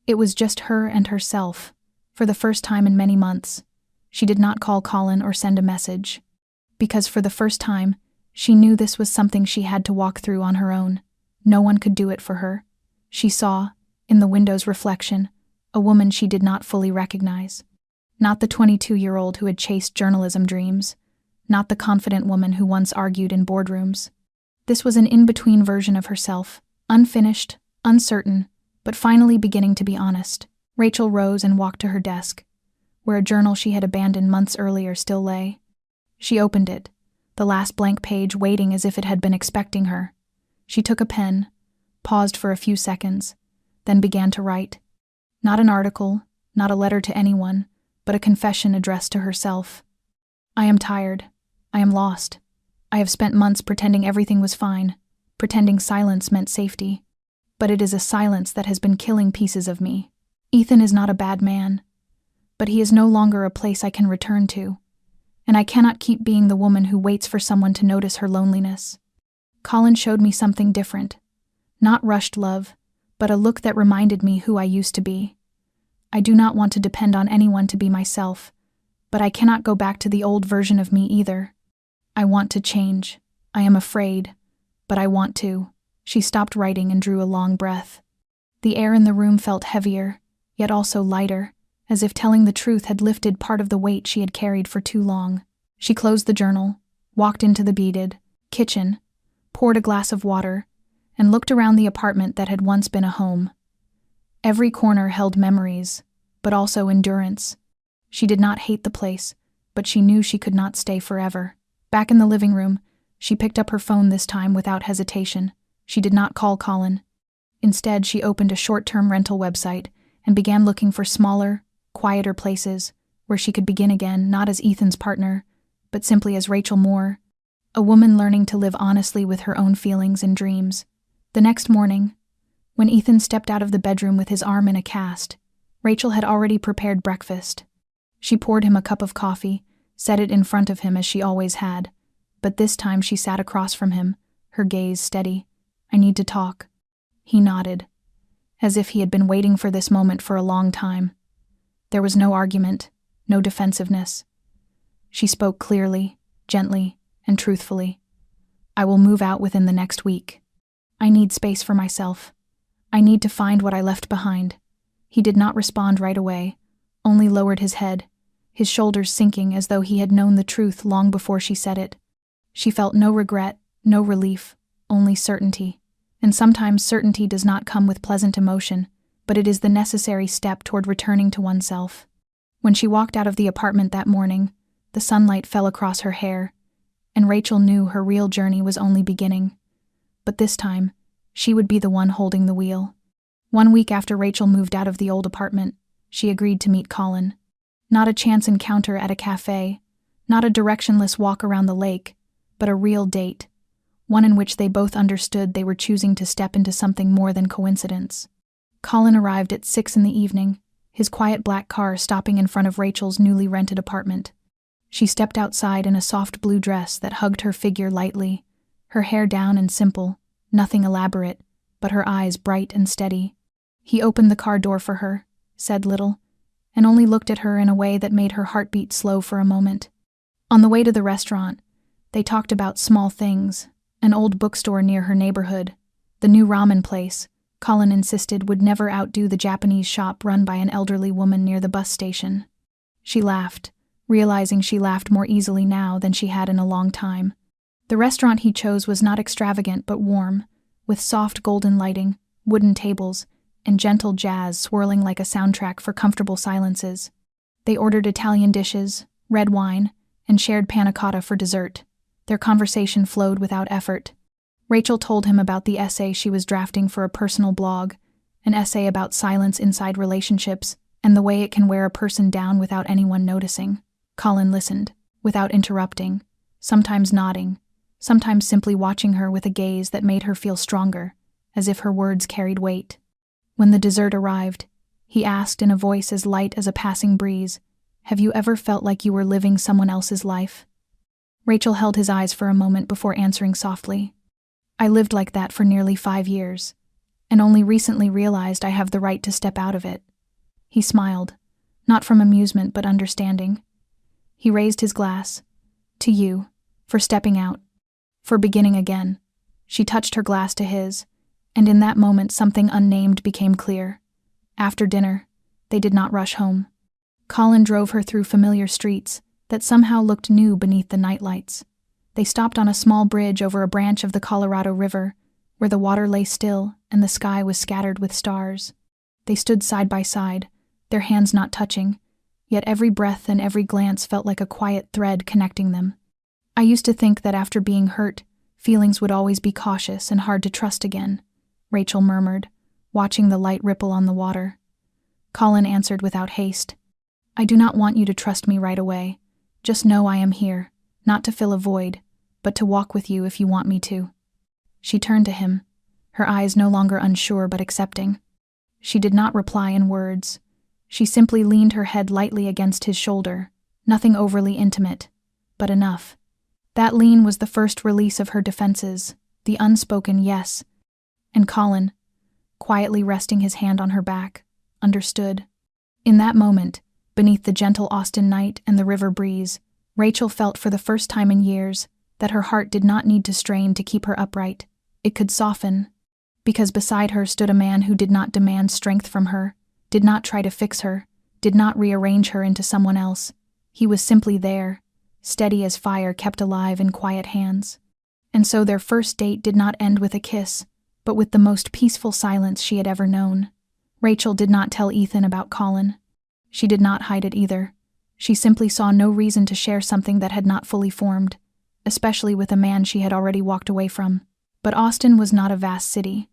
It was just her and herself, for the first time in many months. She did not call Colin or send a message, because for the first time, she knew this was something she had to walk through on her own. No one could do it for her. She saw, in the window's reflection, a woman she did not fully recognize. Not the 22-year-old who had chased journalism dreams, not the confident woman who once argued in boardrooms. This was an in-between version of herself, unfinished, uncertain, but finally beginning to be honest. Rachel rose and walked to her desk, where a journal she had abandoned months earlier still lay. She opened it, the last blank page waiting as if it had been expecting her. She took a pen, paused for a few seconds, then began to write. Not an article, not a letter to anyone, but a confession addressed to herself. I am tired. I am lost. I have spent months pretending everything was fine, pretending silence meant safety. But it is a silence that has been killing pieces of me. Ethan is not a bad man, but he is no longer a place I can return to, and I cannot keep being the woman who waits for someone to notice her loneliness. Colin showed me something different. Not rushed love, but a look that reminded me who I used to be. I do not want to depend on anyone to be myself, but I cannot go back to the old version of me either. I want to change. I am afraid, but I want to. She stopped writing and drew a long breath. The air in the room felt heavier, yet also lighter, as if telling the truth had lifted part of the weight she had carried for too long. She closed the journal, walked into the beaded kitchen, poured a glass of water, and looked around the apartment that had once been a home. Every corner held memories, but also endurance. She did not hate the place, but she knew she could not stay forever. Back in the living room, she picked up her phone this time without hesitation. She did not call Colin. Instead, she opened a short-term rental website and began looking for smaller, quieter places where she could begin again, not as Ethan's partner, but simply as Rachel Moore, a woman learning to live honestly with her own feelings and dreams. The next morning, when Ethan stepped out of the bedroom with his arm in a cast, Rachel had already prepared breakfast. She poured him a cup of coffee, set it in front of him as she always had, but this time she sat across from him, her gaze steady. I need to talk. He nodded, as if he had been waiting for this moment for a long time. There was no argument, no defensiveness. She spoke clearly, gently, and truthfully. I will move out within the next week. I need space for myself. I need to find what I left behind. He did not respond right away, only lowered his head, his shoulders sinking as though he had known the truth long before she said it. She felt no regret, no relief, only certainty. And sometimes certainty does not come with pleasant emotion, but it is the necessary step toward returning to oneself. When she walked out of the apartment that morning, the sunlight fell across her hair, and Rachel knew her real journey was only beginning. But this time, she would be the one holding the wheel. 1 week after Rachel moved out of the old apartment, she agreed to meet Colin. Not a chance encounter at a cafe, not a directionless walk around the lake, but a real date. One in which they both understood they were choosing to step into something more than coincidence. Colin arrived at 6 in the evening, his quiet black car stopping in front of Rachel's newly rented apartment. She stepped outside in a soft blue dress that hugged her figure lightly, her hair down and simple, nothing elaborate, but her eyes bright and steady. He opened the car door for her, said little, and only looked at her in a way that made her heartbeat slow for a moment. On the way to the restaurant, they talked about small things. An old bookstore near her neighborhood, the new ramen place, Colin insisted would never outdo the Japanese shop run by an elderly woman near the bus station. She laughed, realizing she laughed more easily now than she had in a long time. The restaurant he chose was not extravagant but warm, with soft golden lighting, wooden tables, and gentle jazz swirling like a soundtrack for comfortable silences. They ordered Italian dishes, red wine, and shared panna cotta for dessert. Their conversation flowed without effort. Rachel told him about the essay she was drafting for a personal blog, an essay about silence inside relationships, and the way it can wear a person down without anyone noticing. Colin listened, without interrupting, sometimes nodding, sometimes simply watching her with a gaze that made her feel stronger, as if her words carried weight. When the dessert arrived, he asked in a voice as light as a passing breeze, "Have you ever felt like you were living someone else's life?" Rachel held his eyes for a moment before answering softly. "I lived like that for nearly 5 years, and only recently realized I have the right to step out of it." He smiled, not from amusement but understanding. He raised his glass. "To you, for stepping out, for beginning again." She touched her glass to his, and in that moment something unnamed became clear. After dinner, they did not rush home. Colin drove her through familiar streets that somehow looked new beneath the nightlights. They stopped on a small bridge over a branch of the Colorado River, where the water lay still and the sky was scattered with stars. They stood side by side, their hands not touching, yet every breath and every glance felt like a quiet thread connecting them. "I used to think that after being hurt, feelings would always be cautious and hard to trust again," Rachel murmured, watching the light ripple on the water. Colin answered without haste. "I do not want you to trust me right away. Just know I am here, not to fill a void, but to walk with you if you want me to." She turned to him, her eyes no longer unsure but accepting. She did not reply in words. She simply leaned her head lightly against his shoulder, nothing overly intimate, but enough. That lean was the first release of her defenses, the unspoken yes, and Colin, quietly resting his hand on her back, understood. In that moment, beneath the gentle Austin night and the river breeze, Rachel felt for the first time in years that her heart did not need to strain to keep her upright. It could soften, because beside her stood a man who did not demand strength from her, did not try to fix her, did not rearrange her into someone else. He was simply there, steady as fire kept alive in quiet hands. And so their first date did not end with a kiss, but with the most peaceful silence she had ever known. Rachel did not tell Ethan about Colin. She did not hide it either. She simply saw no reason to share something that had not fully formed, especially with a man she had already walked away from. But Austin was not a vast city,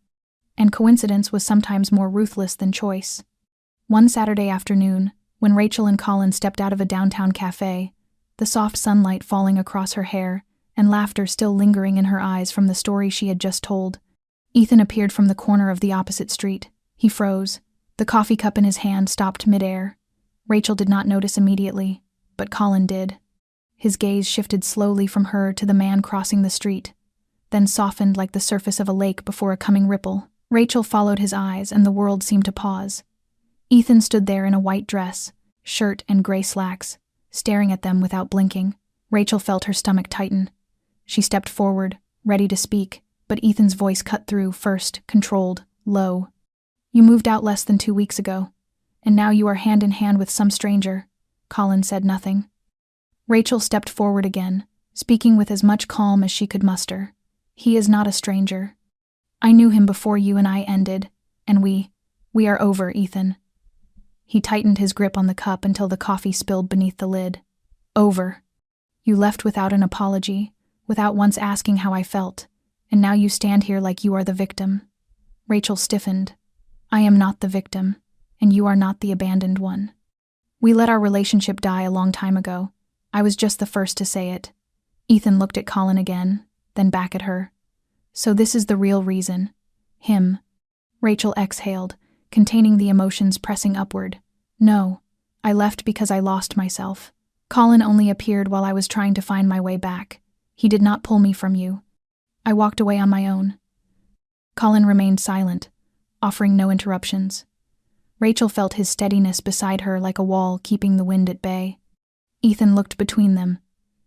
and coincidence was sometimes more ruthless than choice. One Saturday afternoon, when Rachel and Colin stepped out of a downtown cafe, the soft sunlight falling across her hair and laughter still lingering in her eyes from the story she had just told, Ethan appeared from the corner of the opposite street. He froze. The coffee cup in his hand stopped midair. Rachel did not notice immediately, but Colin did. His gaze shifted slowly from her to the man crossing the street, then softened like the surface of a lake before a coming ripple. Rachel followed his eyes, and the world seemed to pause. Ethan stood there in a white dress, shirt and gray slacks, staring at them without blinking. Rachel felt her stomach tighten. She stepped forward, ready to speak, but Ethan's voice cut through, first, controlled, low. "You moved out less than 2 weeks ago, and now you are hand in hand with some stranger." Colin said nothing. Rachel stepped forward again, speaking with as much calm as she could muster. "He is not a stranger. I knew him before you and I ended, and we are over, Ethan." He tightened his grip on the cup until the coffee spilled beneath the lid. "Over. You left without an apology, without once asking how I felt, and now you stand here like you are the victim." Rachel stiffened. "I am not the victim, and you are not the abandoned one. We let our relationship die a long time ago. I was just the first to say it." Ethan looked at Colin again, then back at her. "So this is the real reason. Him." Rachel exhaled, containing the emotions pressing upward. "No, I left because I lost myself. Colin only appeared while I was trying to find my way back. He did not pull me from you. I walked away on my own." Colin remained silent, offering no interruptions. Rachel felt his steadiness beside her like a wall keeping the wind at bay. Ethan looked between them,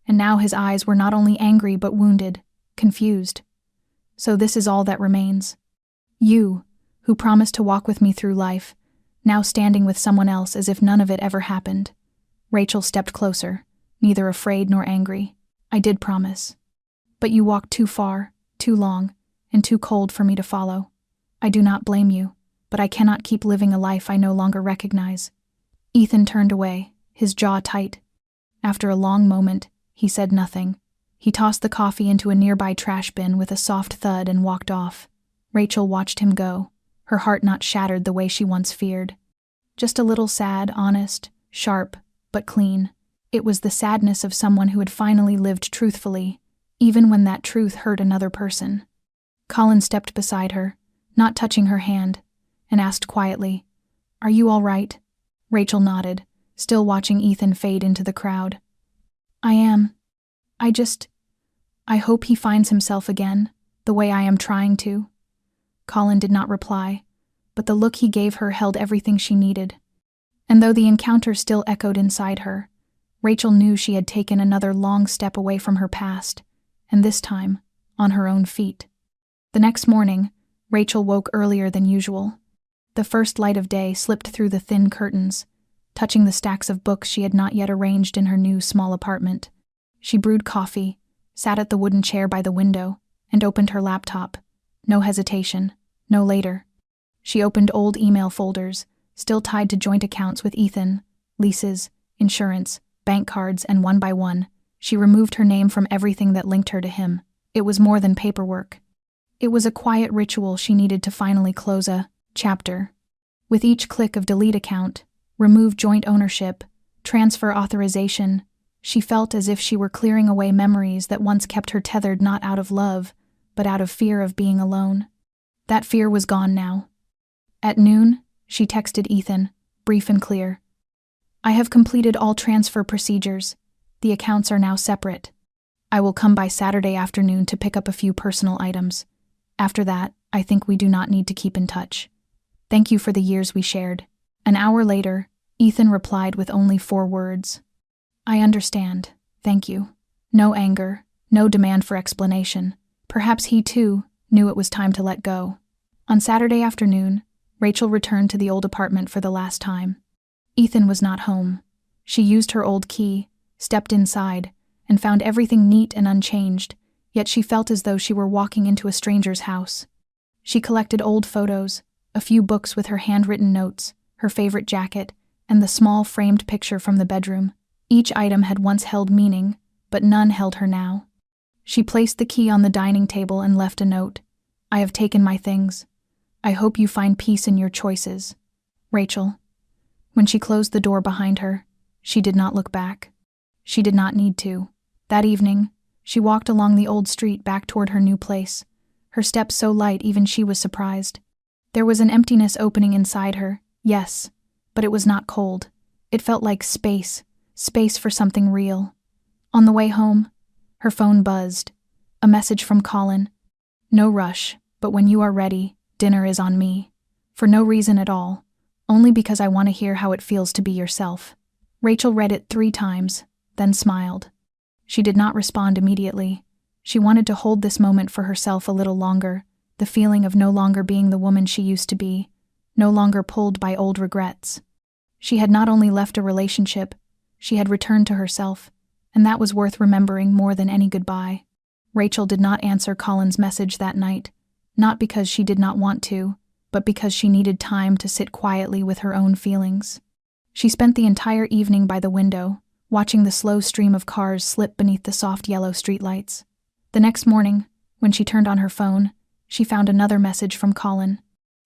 and now his eyes were not only angry but wounded, confused. "So this is all that remains. You, who promised to walk with me through life, now standing with someone else as if none of it ever happened." Rachel stepped closer, neither afraid nor angry. "I did promise. But you walked too far, too long, and too cold for me to follow. I do not blame you, but I cannot keep living a life I no longer recognize." Ethan turned away, his jaw tight. After a long moment, he said nothing. He tossed the coffee into a nearby trash bin with a soft thud and walked off. Rachel watched him go, her heart not shattered the way she once feared. Just a little sad, honest, sharp, but clean. It was the sadness of someone who had finally lived truthfully, even when that truth hurt another person. Colin stepped beside her, not touching her hand, and asked quietly, "Are you all right?" Rachel nodded, still watching Ethan fade into the crowd. "I am. I hope he finds himself again, the way I am trying to." Colin did not reply, but the look he gave her held everything she needed. And though the encounter still echoed inside her, Rachel knew she had taken another long step away from her past, and this time, on her own feet. The next morning, Rachel woke earlier than usual. The first light of day slipped through the thin curtains, touching the stacks of books she had not yet arranged in her new small apartment. She brewed coffee, sat at the wooden chair by the window, and opened her laptop. No hesitation, no later. She opened old email folders, still tied to joint accounts with Ethan, leases, insurance, bank cards, and one by one, she removed her name from everything that linked her to him. It was more than paperwork. It was a quiet ritual she needed to finally close a chapter. With each click of delete account, remove joint ownership, transfer authorization, she felt as if she were clearing away memories that once kept her tethered not out of love, but out of fear of being alone. That fear was gone now. At noon, she texted Ethan, brief and clear. "I have completed all transfer procedures. The accounts are now separate. I will come by Saturday afternoon to pick up a few personal items. After that, I think we do not need to keep in touch. Thank you for the years we shared." An hour later, Ethan replied with only 4 words. "I understand. Thank you." No anger, no demand for explanation. Perhaps he, too, knew it was time to let go. On Saturday afternoon, Rachel returned to the old apartment for the last time. Ethan was not home. She used her old key, stepped inside, and found everything neat and unchanged, yet she felt as though she were walking into a stranger's house. She collected old photos, a few books with her handwritten notes, her favorite jacket, and the small framed picture from the bedroom. Each item had once held meaning, but none held her now. She placed the key on the dining table and left a note. "I have taken my things. I hope you find peace in your choices. Rachel." When she closed the door behind her, she did not look back. She did not need to. That evening, she walked along the old street back toward her new place, her steps so light even she was surprised. There was an emptiness opening inside her, yes, but it was not cold. It felt like space for something real. On the way home, her phone buzzed. A message from Colin. "No rush, but when you are ready, dinner is on me." For no reason at all, only because I want to hear how it feels to be yourself. Rachel read it 3 times, then smiled. She did not respond immediately. She wanted to hold this moment for herself a little longer, the feeling of no longer being the woman she used to be, no longer pulled by old regrets. She had not only left a relationship, she had returned to herself, and that was worth remembering more than any goodbye. Rachel did not answer Colin's message that night, not because she did not want to, but because she needed time to sit quietly with her own feelings. She spent the entire evening by the window, watching the slow stream of cars slip beneath the soft yellow streetlights. The next morning, when she turned on her phone, she found another message from Colin.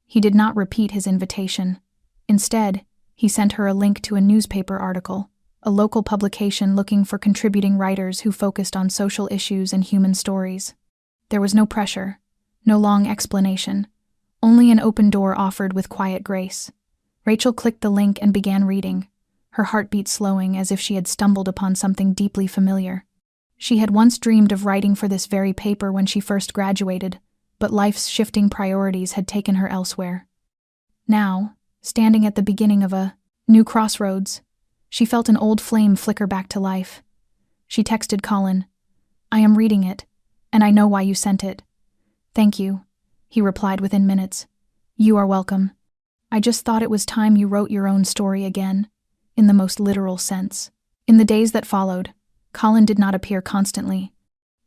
He did not repeat his invitation. Instead, he sent her a link to a newspaper article, a local publication looking for contributing writers who focused on social issues and human stories. There was no pressure, no long explanation, only an open door offered with quiet grace. Rachel clicked the link and began reading, her heartbeat slowing as if she had stumbled upon something deeply familiar. She had once dreamed of writing for this very paper when she first graduated, but life's shifting priorities had taken her elsewhere. Now, standing at the beginning of a new crossroads, she felt an old flame flicker back to life. She texted Colin, "I am reading it, and I know why you sent it." "Thank you," he replied within minutes. "You are welcome. I just thought it was time you wrote your own story again, in the most literal sense." In the days that followed, Colin did not appear constantly.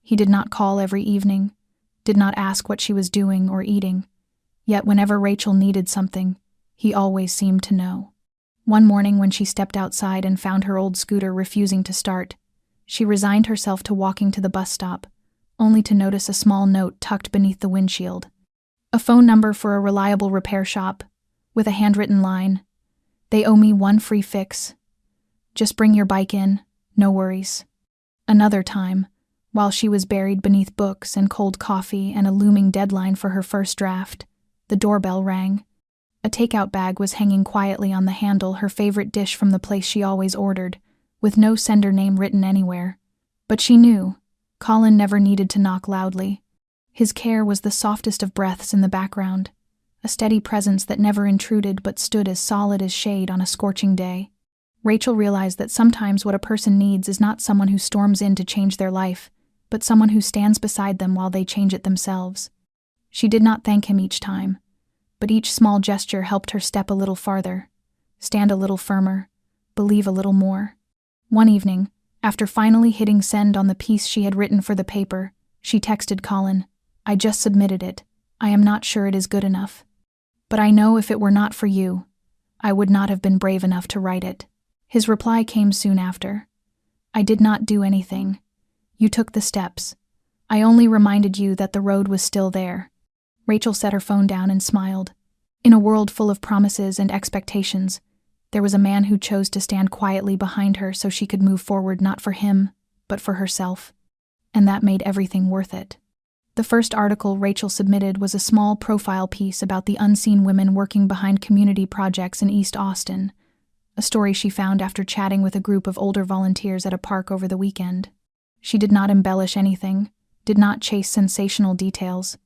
He did not call every evening, did not ask what she was doing or eating. Yet whenever Rachel needed something, he always seemed to know. One morning when she stepped outside and found her old scooter refusing to start, she resigned herself to walking to the bus stop, only to notice a small note tucked beneath the windshield. A phone number for a reliable repair shop, with a handwritten line, They owe me one free fix. Just bring your bike in, no worries. Another time, while she was buried beneath books and cold coffee and a looming deadline for her first draft, the doorbell rang. A takeout bag was hanging quietly on the handle, her favorite dish from the place she always ordered, with no sender name written anywhere. But she knew. Colin never needed to knock loudly. His care was the softest of breaths in the background, a steady presence that never intruded but stood as solid as shade on a scorching day. Rachel realized that sometimes what a person needs is not someone who storms in to change their life, but someone who stands beside them while they change it themselves. She did not thank him each time, but each small gesture helped her step a little farther, stand a little firmer, believe a little more. One evening, after finally hitting send on the piece she had written for the paper, she texted Colin, "I just submitted it. I am not sure it is good enough. But I know if it were not for you, I would not have been brave enough to write it." His reply came soon after. "I did not do anything. You took the steps. I only reminded you that the road was still there." Rachel set her phone down and smiled. In a world full of promises and expectations, there was a man who chose to stand quietly behind her so she could move forward not for him, but for herself. And that made everything worth it. The first article Rachel submitted was a small profile piece about the unseen women working behind community projects in East Austin, a story she found after chatting with a group of older volunteers at a park over the weekend. She did not embellish anything, did not chase sensational details.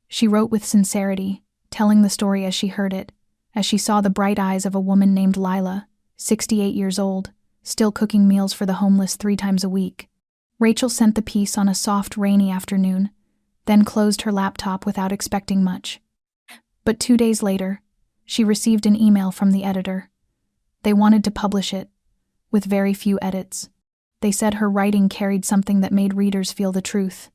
She wrote with sincerity, telling the story as she heard it, as she saw the bright eyes of a woman named Lila, 68 years old, still cooking meals for the homeless 3 times a week. Rachel sent the piece on a soft, rainy afternoon, then closed her laptop without expecting much. But 2 days later, she received an email from the editor. They wanted to publish it, with very few edits. They said her writing carried something that made readers feel the truth,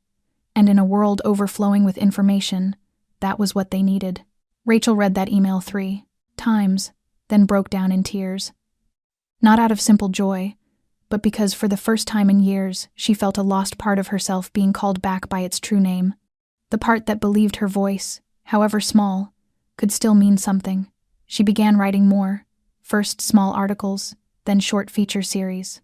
and in a world overflowing with information, that was what they needed. Rachel read that email 3 times, then broke down in tears. Not out of simple joy, but because for the first time in years, she felt a lost part of herself being called back by its true name. The part that believed her voice, however small, could still mean something. She began writing more, first small articles, then short feature series.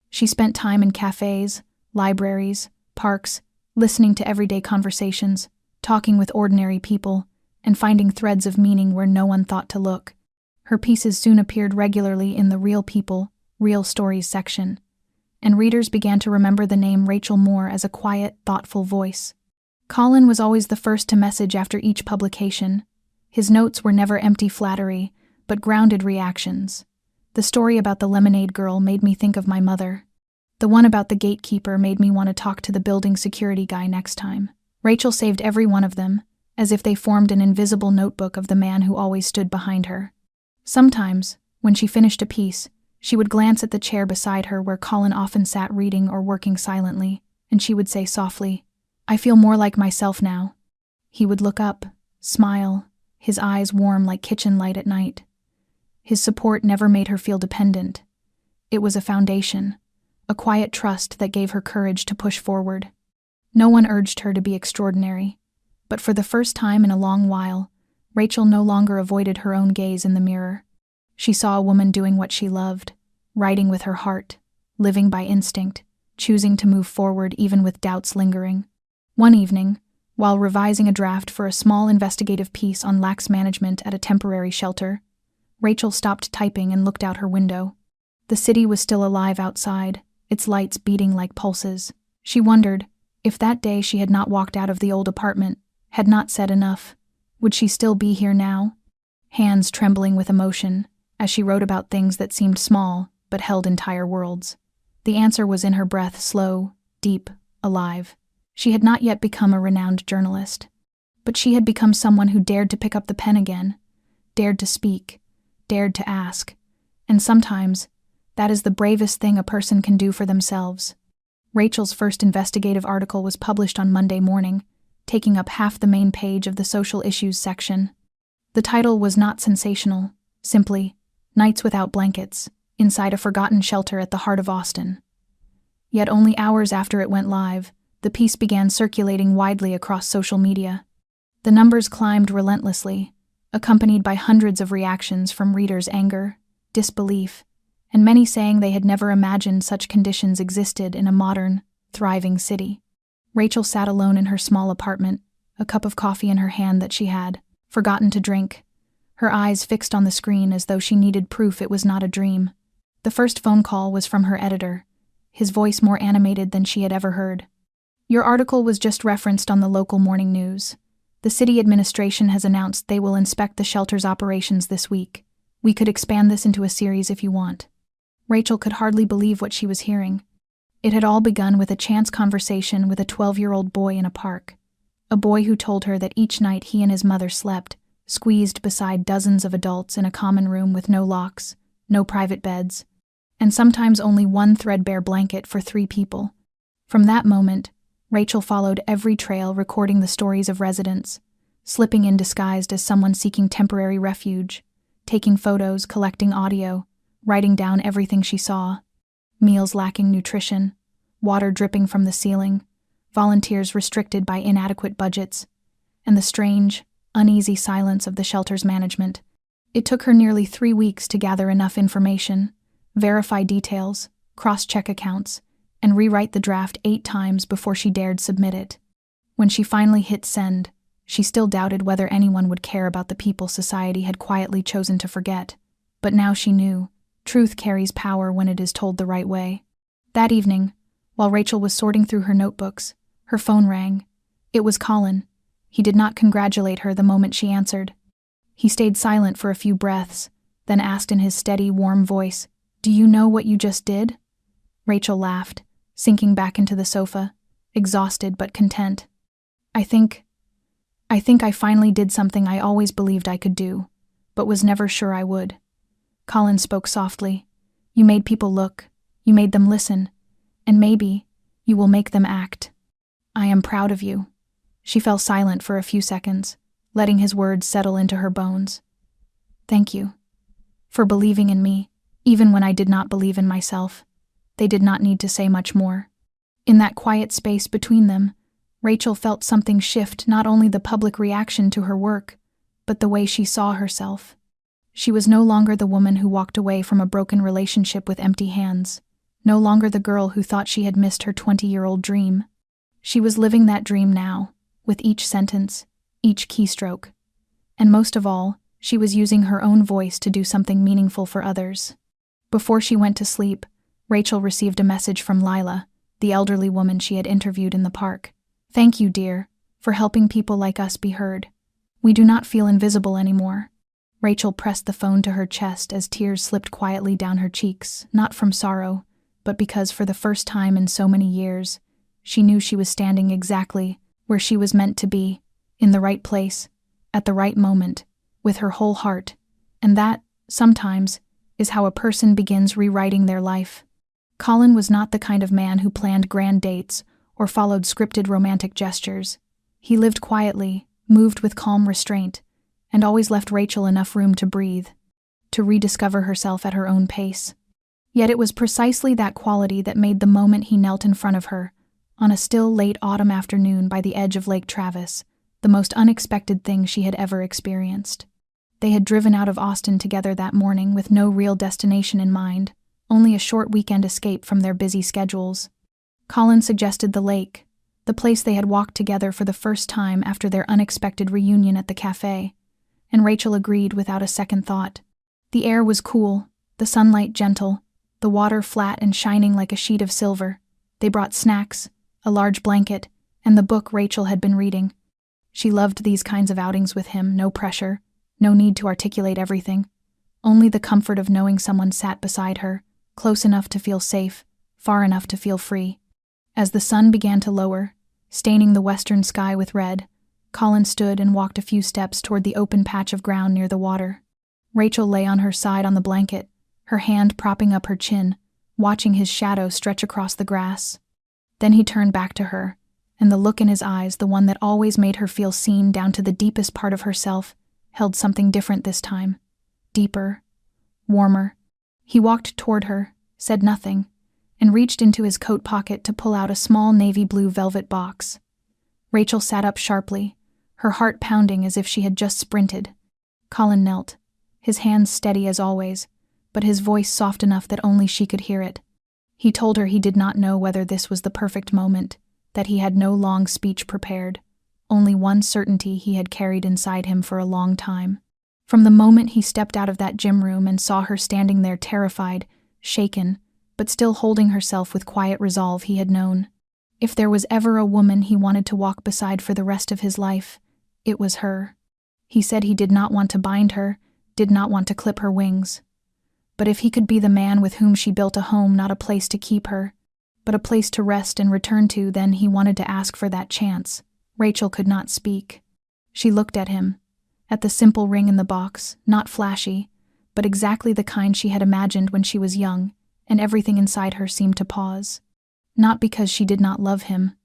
She spent time in cafes, libraries, parks, listening to everyday conversations, talking with ordinary people, and finding threads of meaning where no one thought to look. Her pieces soon appeared regularly in the Real People, Real Stories section, and readers began to remember the name Rachel Moore as a quiet, thoughtful voice. Colin was always the first to message after each publication. His notes were never empty flattery, but grounded reactions. The story about the lemonade girl made me think of my mother. The one about the gatekeeper made me want to talk to the building security guy next time. Rachel saved every one of them, as if they formed an invisible notebook of the man who always stood behind her. Sometimes, when she finished a piece, she would glance at the chair beside her where Colin often sat reading or working silently, and she would say softly, "I feel more like myself now." He would look up, smile, his eyes warm like kitchen light at night. His support never made her feel dependent. It was a foundation, a quiet trust that gave her courage to push forward. No one urged her to be extraordinary, but for the first time in a long while, Rachel no longer avoided her own gaze in the mirror. She saw a woman doing what she loved, writing with her heart, living by instinct, choosing to move forward even with doubts lingering. One evening, while revising a draft for a small investigative piece on lax management at a temporary shelter, Rachel stopped typing and looked out her window. The city was still alive outside, its lights beating like pulses. She wondered, if that day she had not walked out of the old apartment, had not said enough, would she still be here now? Hands trembling with emotion, as she wrote about things that seemed small, but held entire worlds. The answer was in her breath, slow, deep, alive. She had not yet become a renowned journalist, but she had become someone who dared to pick up the pen again, dared to speak, dared to ask, and sometimes, that is the bravest thing a person can do for themselves. Rachel's first investigative article was published on Monday morning, taking up half the main page of the social issues section. The title was not sensational, simply, "Nights Without Blankets, Inside a Forgotten Shelter at the Heart of Austin." Yet only hours after it went live, the piece began circulating widely across social media. The numbers climbed relentlessly, accompanied by hundreds of reactions from readers' anger, disbelief, and many saying they had never imagined such conditions existed in a modern, thriving city. Rachel sat alone in her small apartment, a cup of coffee in her hand that she had forgotten to drink, her eyes fixed on the screen as though she needed proof it was not a dream. The first phone call was from her editor, his voice more animated than she had ever heard. "Your article was just referenced on the local morning news. The city administration has announced they will inspect the shelter's operations this week. We could expand this into a series if you want." Rachel could hardly believe what she was hearing. It had all begun with a chance conversation with a 12-year-old boy in a park. A boy who told her that each night he and his mother slept, squeezed beside dozens of adults in a common room with no locks, no private beds, and sometimes only one threadbare blanket for 3 people. From that moment, Rachel followed every trail recording the stories of residents, slipping in disguised as someone seeking temporary refuge, taking photos, collecting audio, writing down everything she saw. Meals lacking nutrition, water dripping from the ceiling, volunteers restricted by inadequate budgets, and the strange, uneasy silence of the shelter's management. It took her nearly 3 weeks to gather enough information, verify details, cross-check accounts, and rewrite the draft 8 times before she dared submit it. When she finally hit send, she still doubted whether anyone would care about the people society had quietly chosen to forget. But now she knew, truth carries power when it is told the right way. That evening, while Rachel was sorting through her notebooks, her phone rang. It was Colin. He did not congratulate her the moment she answered. He stayed silent for a few breaths, then asked in his steady, warm voice, "Do you know what you just did?" Rachel laughed, sinking back into the sofa, exhausted but content. I think I finally did something I always believed I could do, but was never sure I would." Colin spoke softly. "You made people look, you made them listen, and maybe you will make them act. I am proud of you." She fell silent for a few seconds, letting his words settle into her bones. "Thank you for believing in me, even when I did not believe in myself." They did not need to say much more. In that quiet space between them, Rachel felt something shift, not only the public reaction to her work, but the way she saw herself. She was no longer the woman who walked away from a broken relationship with empty hands, no longer the girl who thought she had missed her 20-year-old dream. She was living that dream now, with each sentence, each keystroke. And most of all, she was using her own voice to do something meaningful for others. Before she went to sleep, Rachel received a message from Lila, the elderly woman she had interviewed in the park. "Thank you, dear, for helping people like us be heard. We do not feel invisible anymore." Rachel pressed the phone to her chest as tears slipped quietly down her cheeks, not from sorrow, but because for the first time in so many years, she knew she was standing exactly where she was meant to be, in the right place, at the right moment, with her whole heart. And that, sometimes, is how a person begins rewriting their life. Colin was not the kind of man who planned grand dates or followed scripted romantic gestures. He lived quietly, moved with calm restraint, and always left Rachel enough room to breathe, to rediscover herself at her own pace. Yet it was precisely that quality that made the moment he knelt in front of her, on a still late autumn afternoon by the edge of Lake Travis, the most unexpected thing she had ever experienced. They had driven out of Austin together that morning with no real destination in mind, only a short weekend escape from their busy schedules. Colin suggested the lake, the place they had walked together for the first time after their unexpected reunion at the cafe, and Rachel agreed without a second thought. The air was cool, the sunlight gentle, the water flat and shining like a sheet of silver. They brought snacks, a large blanket, and the book Rachel had been reading. She loved these kinds of outings with him, no pressure, no need to articulate everything, only the comfort of knowing someone sat beside her, close enough to feel safe, far enough to feel free. As the sun began to lower, staining the western sky with red, Colin stood and walked a few steps toward the open patch of ground near the water. Rachel lay on her side on the blanket, her hand propping up her chin, watching his shadow stretch across the grass. Then he turned back to her, and the look in his eyes, the one that always made her feel seen down to the deepest part of herself, held something different this time. Deeper, warmer. He walked toward her, said nothing, and reached into his coat pocket to pull out a small navy blue velvet box. Rachel sat up sharply, her heart pounding as if she had just sprinted. Colin knelt, his hands steady as always, but his voice soft enough that only she could hear it. He told her he did not know whether this was the perfect moment, that he had no long speech prepared, only one certainty he had carried inside him for a long time. From the moment he stepped out of that gym room and saw her standing there terrified, shaken, but still holding herself with quiet resolve, he had known. If there was ever a woman he wanted to walk beside for the rest of his life, it was her. He said he did not want to bind her, did not want to clip her wings. But if he could be the man with whom she built a home, not a place to keep her, but a place to rest and return to, then he wanted to ask for that chance. Rachel could not speak. She looked at him, at the simple ring in the box, not flashy, but exactly the kind she had imagined when she was young, and everything inside her seemed to pause. Not because she did not love him,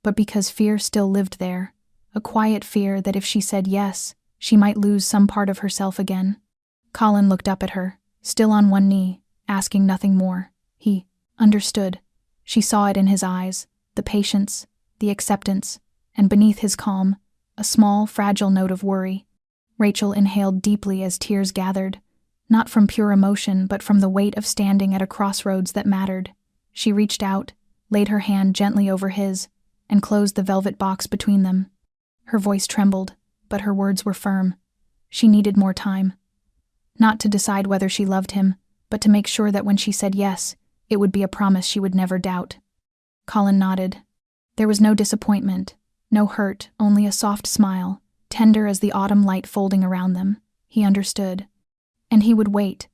but because fear still lived there, a quiet fear that if she said yes, she might lose some part of herself again. Colin looked up at her, still on one knee, asking nothing more. He understood. She saw it in his eyes, the patience, the acceptance, and beneath his calm, a small, fragile note of worry. Rachel inhaled deeply as tears gathered, not from pure emotion, but from the weight of standing at a crossroads that mattered. She reached out, laid her hand gently over his, and closed the velvet box between them. Her voice trembled, but her words were firm. She needed more time. Not to decide whether she loved him, but to make sure that when she said yes, it would be a promise she would never doubt. Colin nodded. There was no disappointment, no hurt, only a soft smile, tender as the autumn light folding around them. He understood. And he would wait,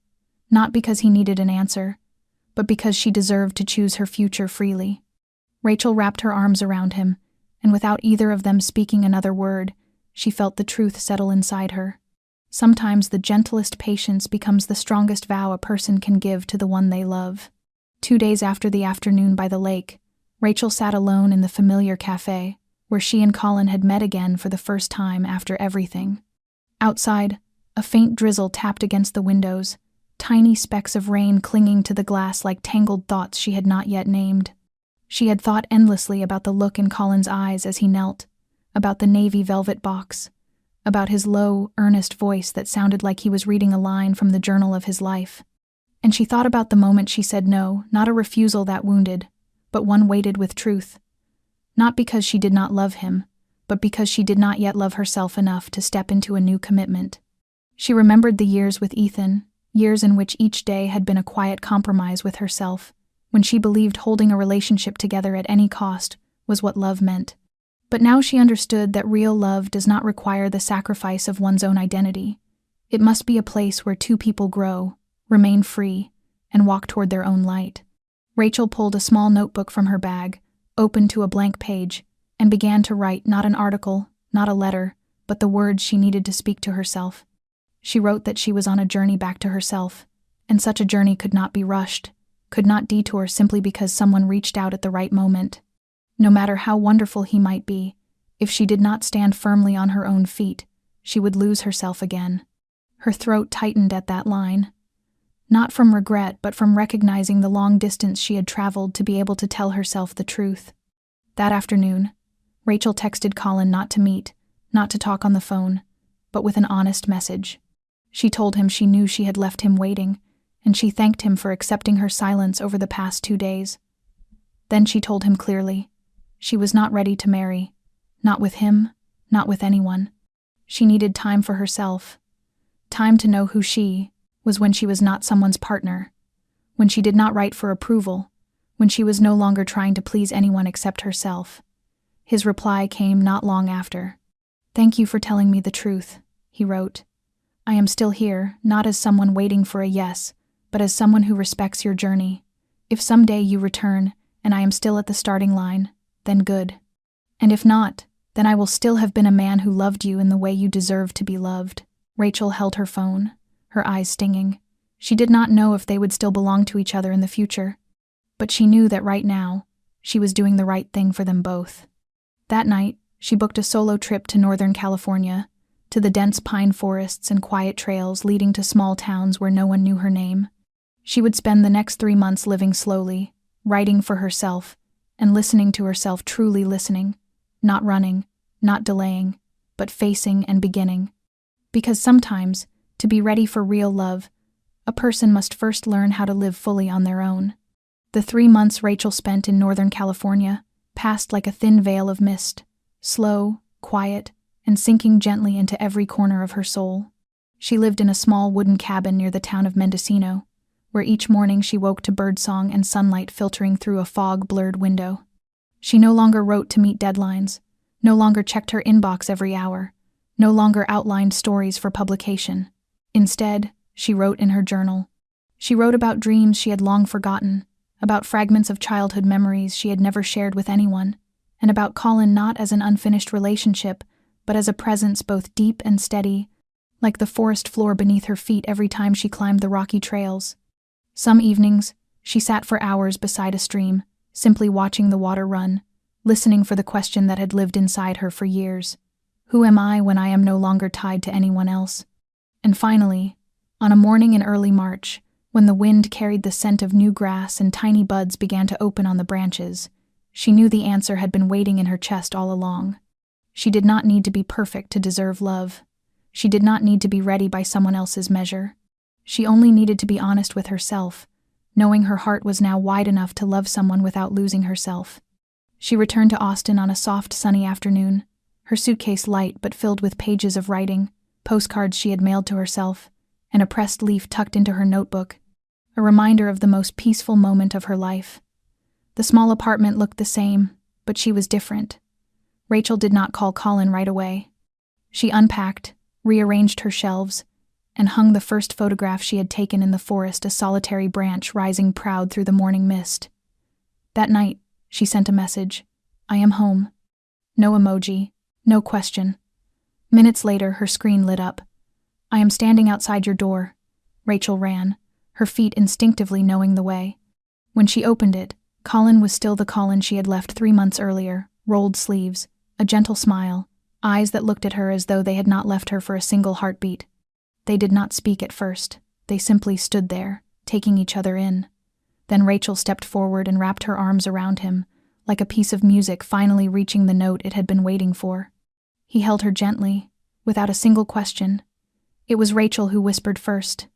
not because he needed an answer, but because she deserved to choose her future freely. Rachel wrapped her arms around him, and without either of them speaking another word, she felt the truth settle inside her. Sometimes the gentlest patience becomes the strongest vow a person can give to the one they love. 2 days after the afternoon by the lake, Rachel sat alone in the familiar cafe, where she and Colin had met again for the first time after everything. Outside, a faint drizzle tapped against the windows, tiny specks of rain clinging to the glass like tangled thoughts she had not yet named. She had thought endlessly about the look in Colin's eyes as he knelt, about the navy velvet box, about his low, earnest voice that sounded like he was reading a line from the journal of his life. And she thought about the moment she said no, not a refusal that wounded, but one weighted with truth. Not because she did not love him, but because she did not yet love herself enough to step into a new commitment. She remembered the years with Ethan, years in which each day had been a quiet compromise with herself, when she believed holding a relationship together at any cost was what love meant. But now she understood that real love does not require the sacrifice of one's own identity. It must be a place where two people grow, remain free, and walk toward their own light. Rachel pulled a small notebook from her bag, opened to a blank page, and began to write not an article, not a letter, but the words she needed to speak to herself. She wrote that she was on a journey back to herself, and such a journey could not be rushed, could not detour simply because someone reached out at the right moment. No matter how wonderful he might be, if she did not stand firmly on her own feet, she would lose herself again. Her throat tightened at that line. Not from regret, but from recognizing the long distance she had traveled to be able to tell herself the truth. That afternoon, Rachel texted Colin not to meet, not to talk on the phone, but with an honest message. She told him she knew she had left him waiting, and she thanked him for accepting her silence over the past 2 days. Then she told him clearly. She was not ready to marry, not with him, not with anyone. She needed time for herself, time to know who she was when she was not someone's partner, when she did not write for approval, when she was no longer trying to please anyone except herself. His reply came not long after. "Thank you for telling me the truth," he wrote. "I am still here, not as someone waiting for a yes, but as someone who respects your journey. If someday you return, and I am still at the starting line, then good. And if not, then I will still have been a man who loved you in the way you deserve to be loved." Rachel held her phone, her eyes stinging. She did not know if they would still belong to each other in the future, but she knew that right now, she was doing the right thing for them both. That night, she booked a solo trip to Northern California, to the dense pine forests and quiet trails leading to small towns where no one knew her name. She would spend the next 3 months living slowly, writing for herself, and listening to herself, truly listening, not running, not delaying, but facing and beginning. Because sometimes, to be ready for real love, a person must first learn how to live fully on their own. The 3 months Rachel spent in Northern California passed like a thin veil of mist, slow, quiet, and sinking gently into every corner of her soul. She lived in a small wooden cabin near the town of Mendocino, where each morning she woke to birdsong and sunlight filtering through a fog-blurred window. She no longer wrote to meet deadlines, no longer checked her inbox every hour, no longer outlined stories for publication. Instead, she wrote in her journal. She wrote about dreams she had long forgotten, about fragments of childhood memories she had never shared with anyone, and about Colin not as an unfinished relationship, but as a presence both deep and steady, like the forest floor beneath her feet every time she climbed the rocky trails. Some evenings, she sat for hours beside a stream, simply watching the water run, listening for the question that had lived inside her for years. Who am I when I am no longer tied to anyone else? And finally, on a morning in early March, when the wind carried the scent of new grass and tiny buds began to open on the branches, she knew the answer had been waiting in her chest all along. She did not need to be perfect to deserve love. She did not need to be ready by someone else's measure. She only needed to be honest with herself, knowing her heart was now wide enough to love someone without losing herself. She returned to Austin on a soft, sunny afternoon, her suitcase light but filled with pages of writing, postcards she had mailed to herself, and a pressed leaf tucked into her notebook, a reminder of the most peaceful moment of her life. The small apartment looked the same, but she was different. Rachel did not call Colin right away. She unpacked, rearranged her shelves, and hung the first photograph she had taken in the forest, a solitary branch rising proud through the morning mist. That night, she sent a message. "I am home." No emoji, no question. Minutes later, her screen lit up. "I am standing outside your door." Rachel ran, her feet instinctively knowing the way. When she opened it, Colin was still the Colin she had left 3 months earlier, rolled sleeves, a gentle smile, eyes that looked at her as though they had not left her for a single heartbeat. They did not speak at first. They simply stood there, taking each other in. Then Rachel stepped forward and wrapped her arms around him, like a piece of music finally reaching the note it had been waiting for. He held her gently, without a single question. It was Rachel who whispered first.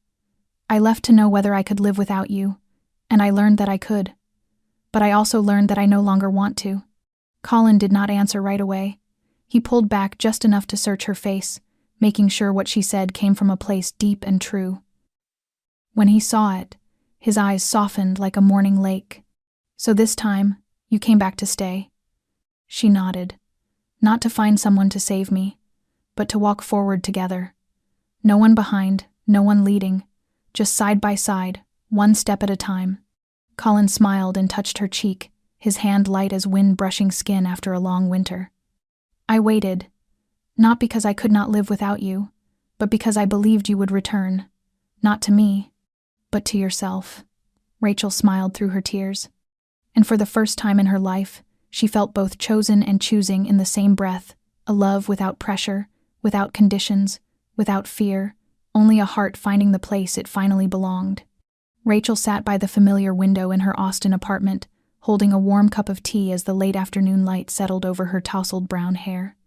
"I left to know whether I could live without you, and I learned that I could. But I also learned that I no longer want to." Colin did not answer right away. He pulled back just enough to search her face, making sure what she said came from a place deep and true. When he saw it, his eyes softened like a morning lake. "So this time, you came back to stay." She nodded. "Not to find someone to save me, but to walk forward together. No one behind, no one leading, just side by side, one step at a time." Colin smiled and touched her cheek, his hand light as wind brushing skin after a long winter. "I waited, not because I could not live without you, but because I believed you would return, not to me, but to yourself." Rachel smiled through her tears. And for the first time in her life, she felt both chosen and choosing in the same breath, a love without pressure, without conditions, without fear, only a heart finding the place it finally belonged. Rachel sat by the familiar window in her Austin apartment, holding a warm cup of tea as the late afternoon light settled over her tousled brown hair.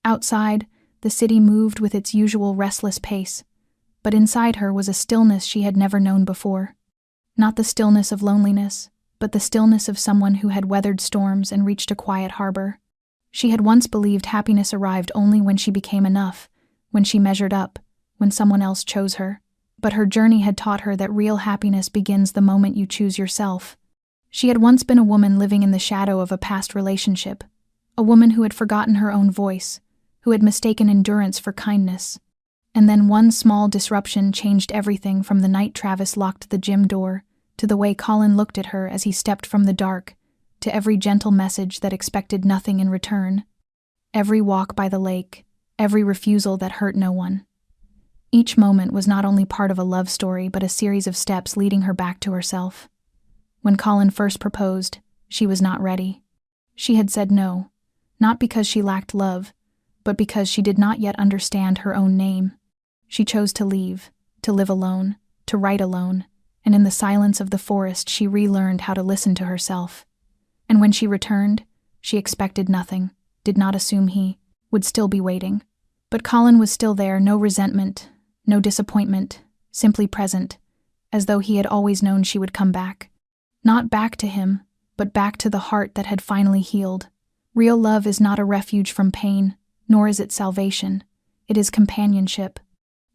Outside, the city moved with its usual restless pace, but inside her was a stillness she had never known before. Not the stillness of loneliness, but the stillness of someone who had weathered storms and reached a quiet harbor. She had once believed happiness arrived only when she became enough, when she measured up, when someone else chose her. But her journey had taught her that real happiness begins the moment you choose yourself. She had once been a woman living in the shadow of a past relationship, a woman who had forgotten her own voice, who had mistaken endurance for kindness. And then one small disruption changed everything, from the night Travis locked the gym door, to the way Colin looked at her as he stepped from the dark, to every gentle message that expected nothing in return. Every walk by the lake, every refusal that hurt no one. Each moment was not only part of a love story, but a series of steps leading her back to herself. When Colin first proposed, she was not ready. She had said no, not because she lacked love, but because she did not yet understand her own name. She chose to leave, to live alone, to write alone, and in the silence of the forest she relearned how to listen to herself. And when she returned, she expected nothing, did not assume he would still be waiting. But Colin was still there, no resentment, no disappointment, simply present, as though he had always known she would come back. Not back to him, but back to the heart that had finally healed. Real love is not a refuge from pain, nor is it salvation. It is companionship.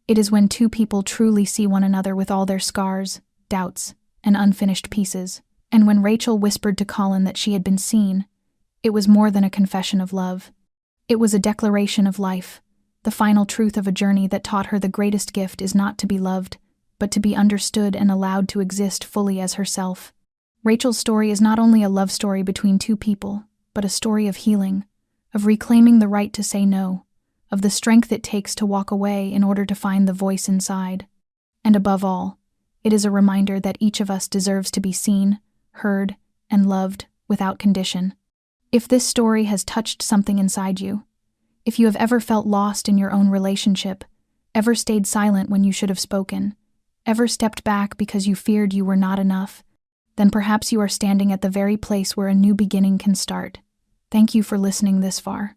It is when two people truly see one another with all their scars, doubts, and unfinished pieces. And when Rachel whispered to Colin that she had been seen, it was more than a confession of love. It was a declaration of life, the final truth of a journey that taught her the greatest gift is not to be loved, but to be understood and allowed to exist fully as herself. Rachel's story is not only a love story between two people, but a story of healing, of reclaiming the right to say no, of the strength it takes to walk away in order to find the voice inside. And above all, it is a reminder that each of us deserves to be seen, heard, and loved without condition. If this story has touched something inside you, if you have ever felt lost in your own relationship, ever stayed silent when you should have spoken, ever stepped back because you feared you were not enough, then perhaps you are standing at the very place where a new beginning can start. Thank you for listening this far.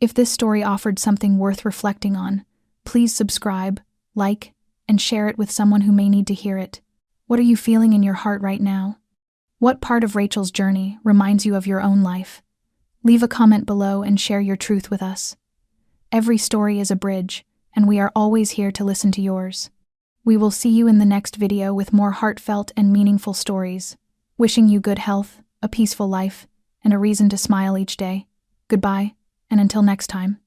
If this story offered something worth reflecting on, please subscribe, like, and share it with someone who may need to hear it. What are you feeling in your heart right now? What part of Rachel's journey reminds you of your own life? Leave a comment below and share your truth with us. Every story is a bridge, and we are always here to listen to yours. We will see you in the next video with more heartfelt and meaningful stories. Wishing you good health, a peaceful life, and a reason to smile each day. Goodbye, and until next time.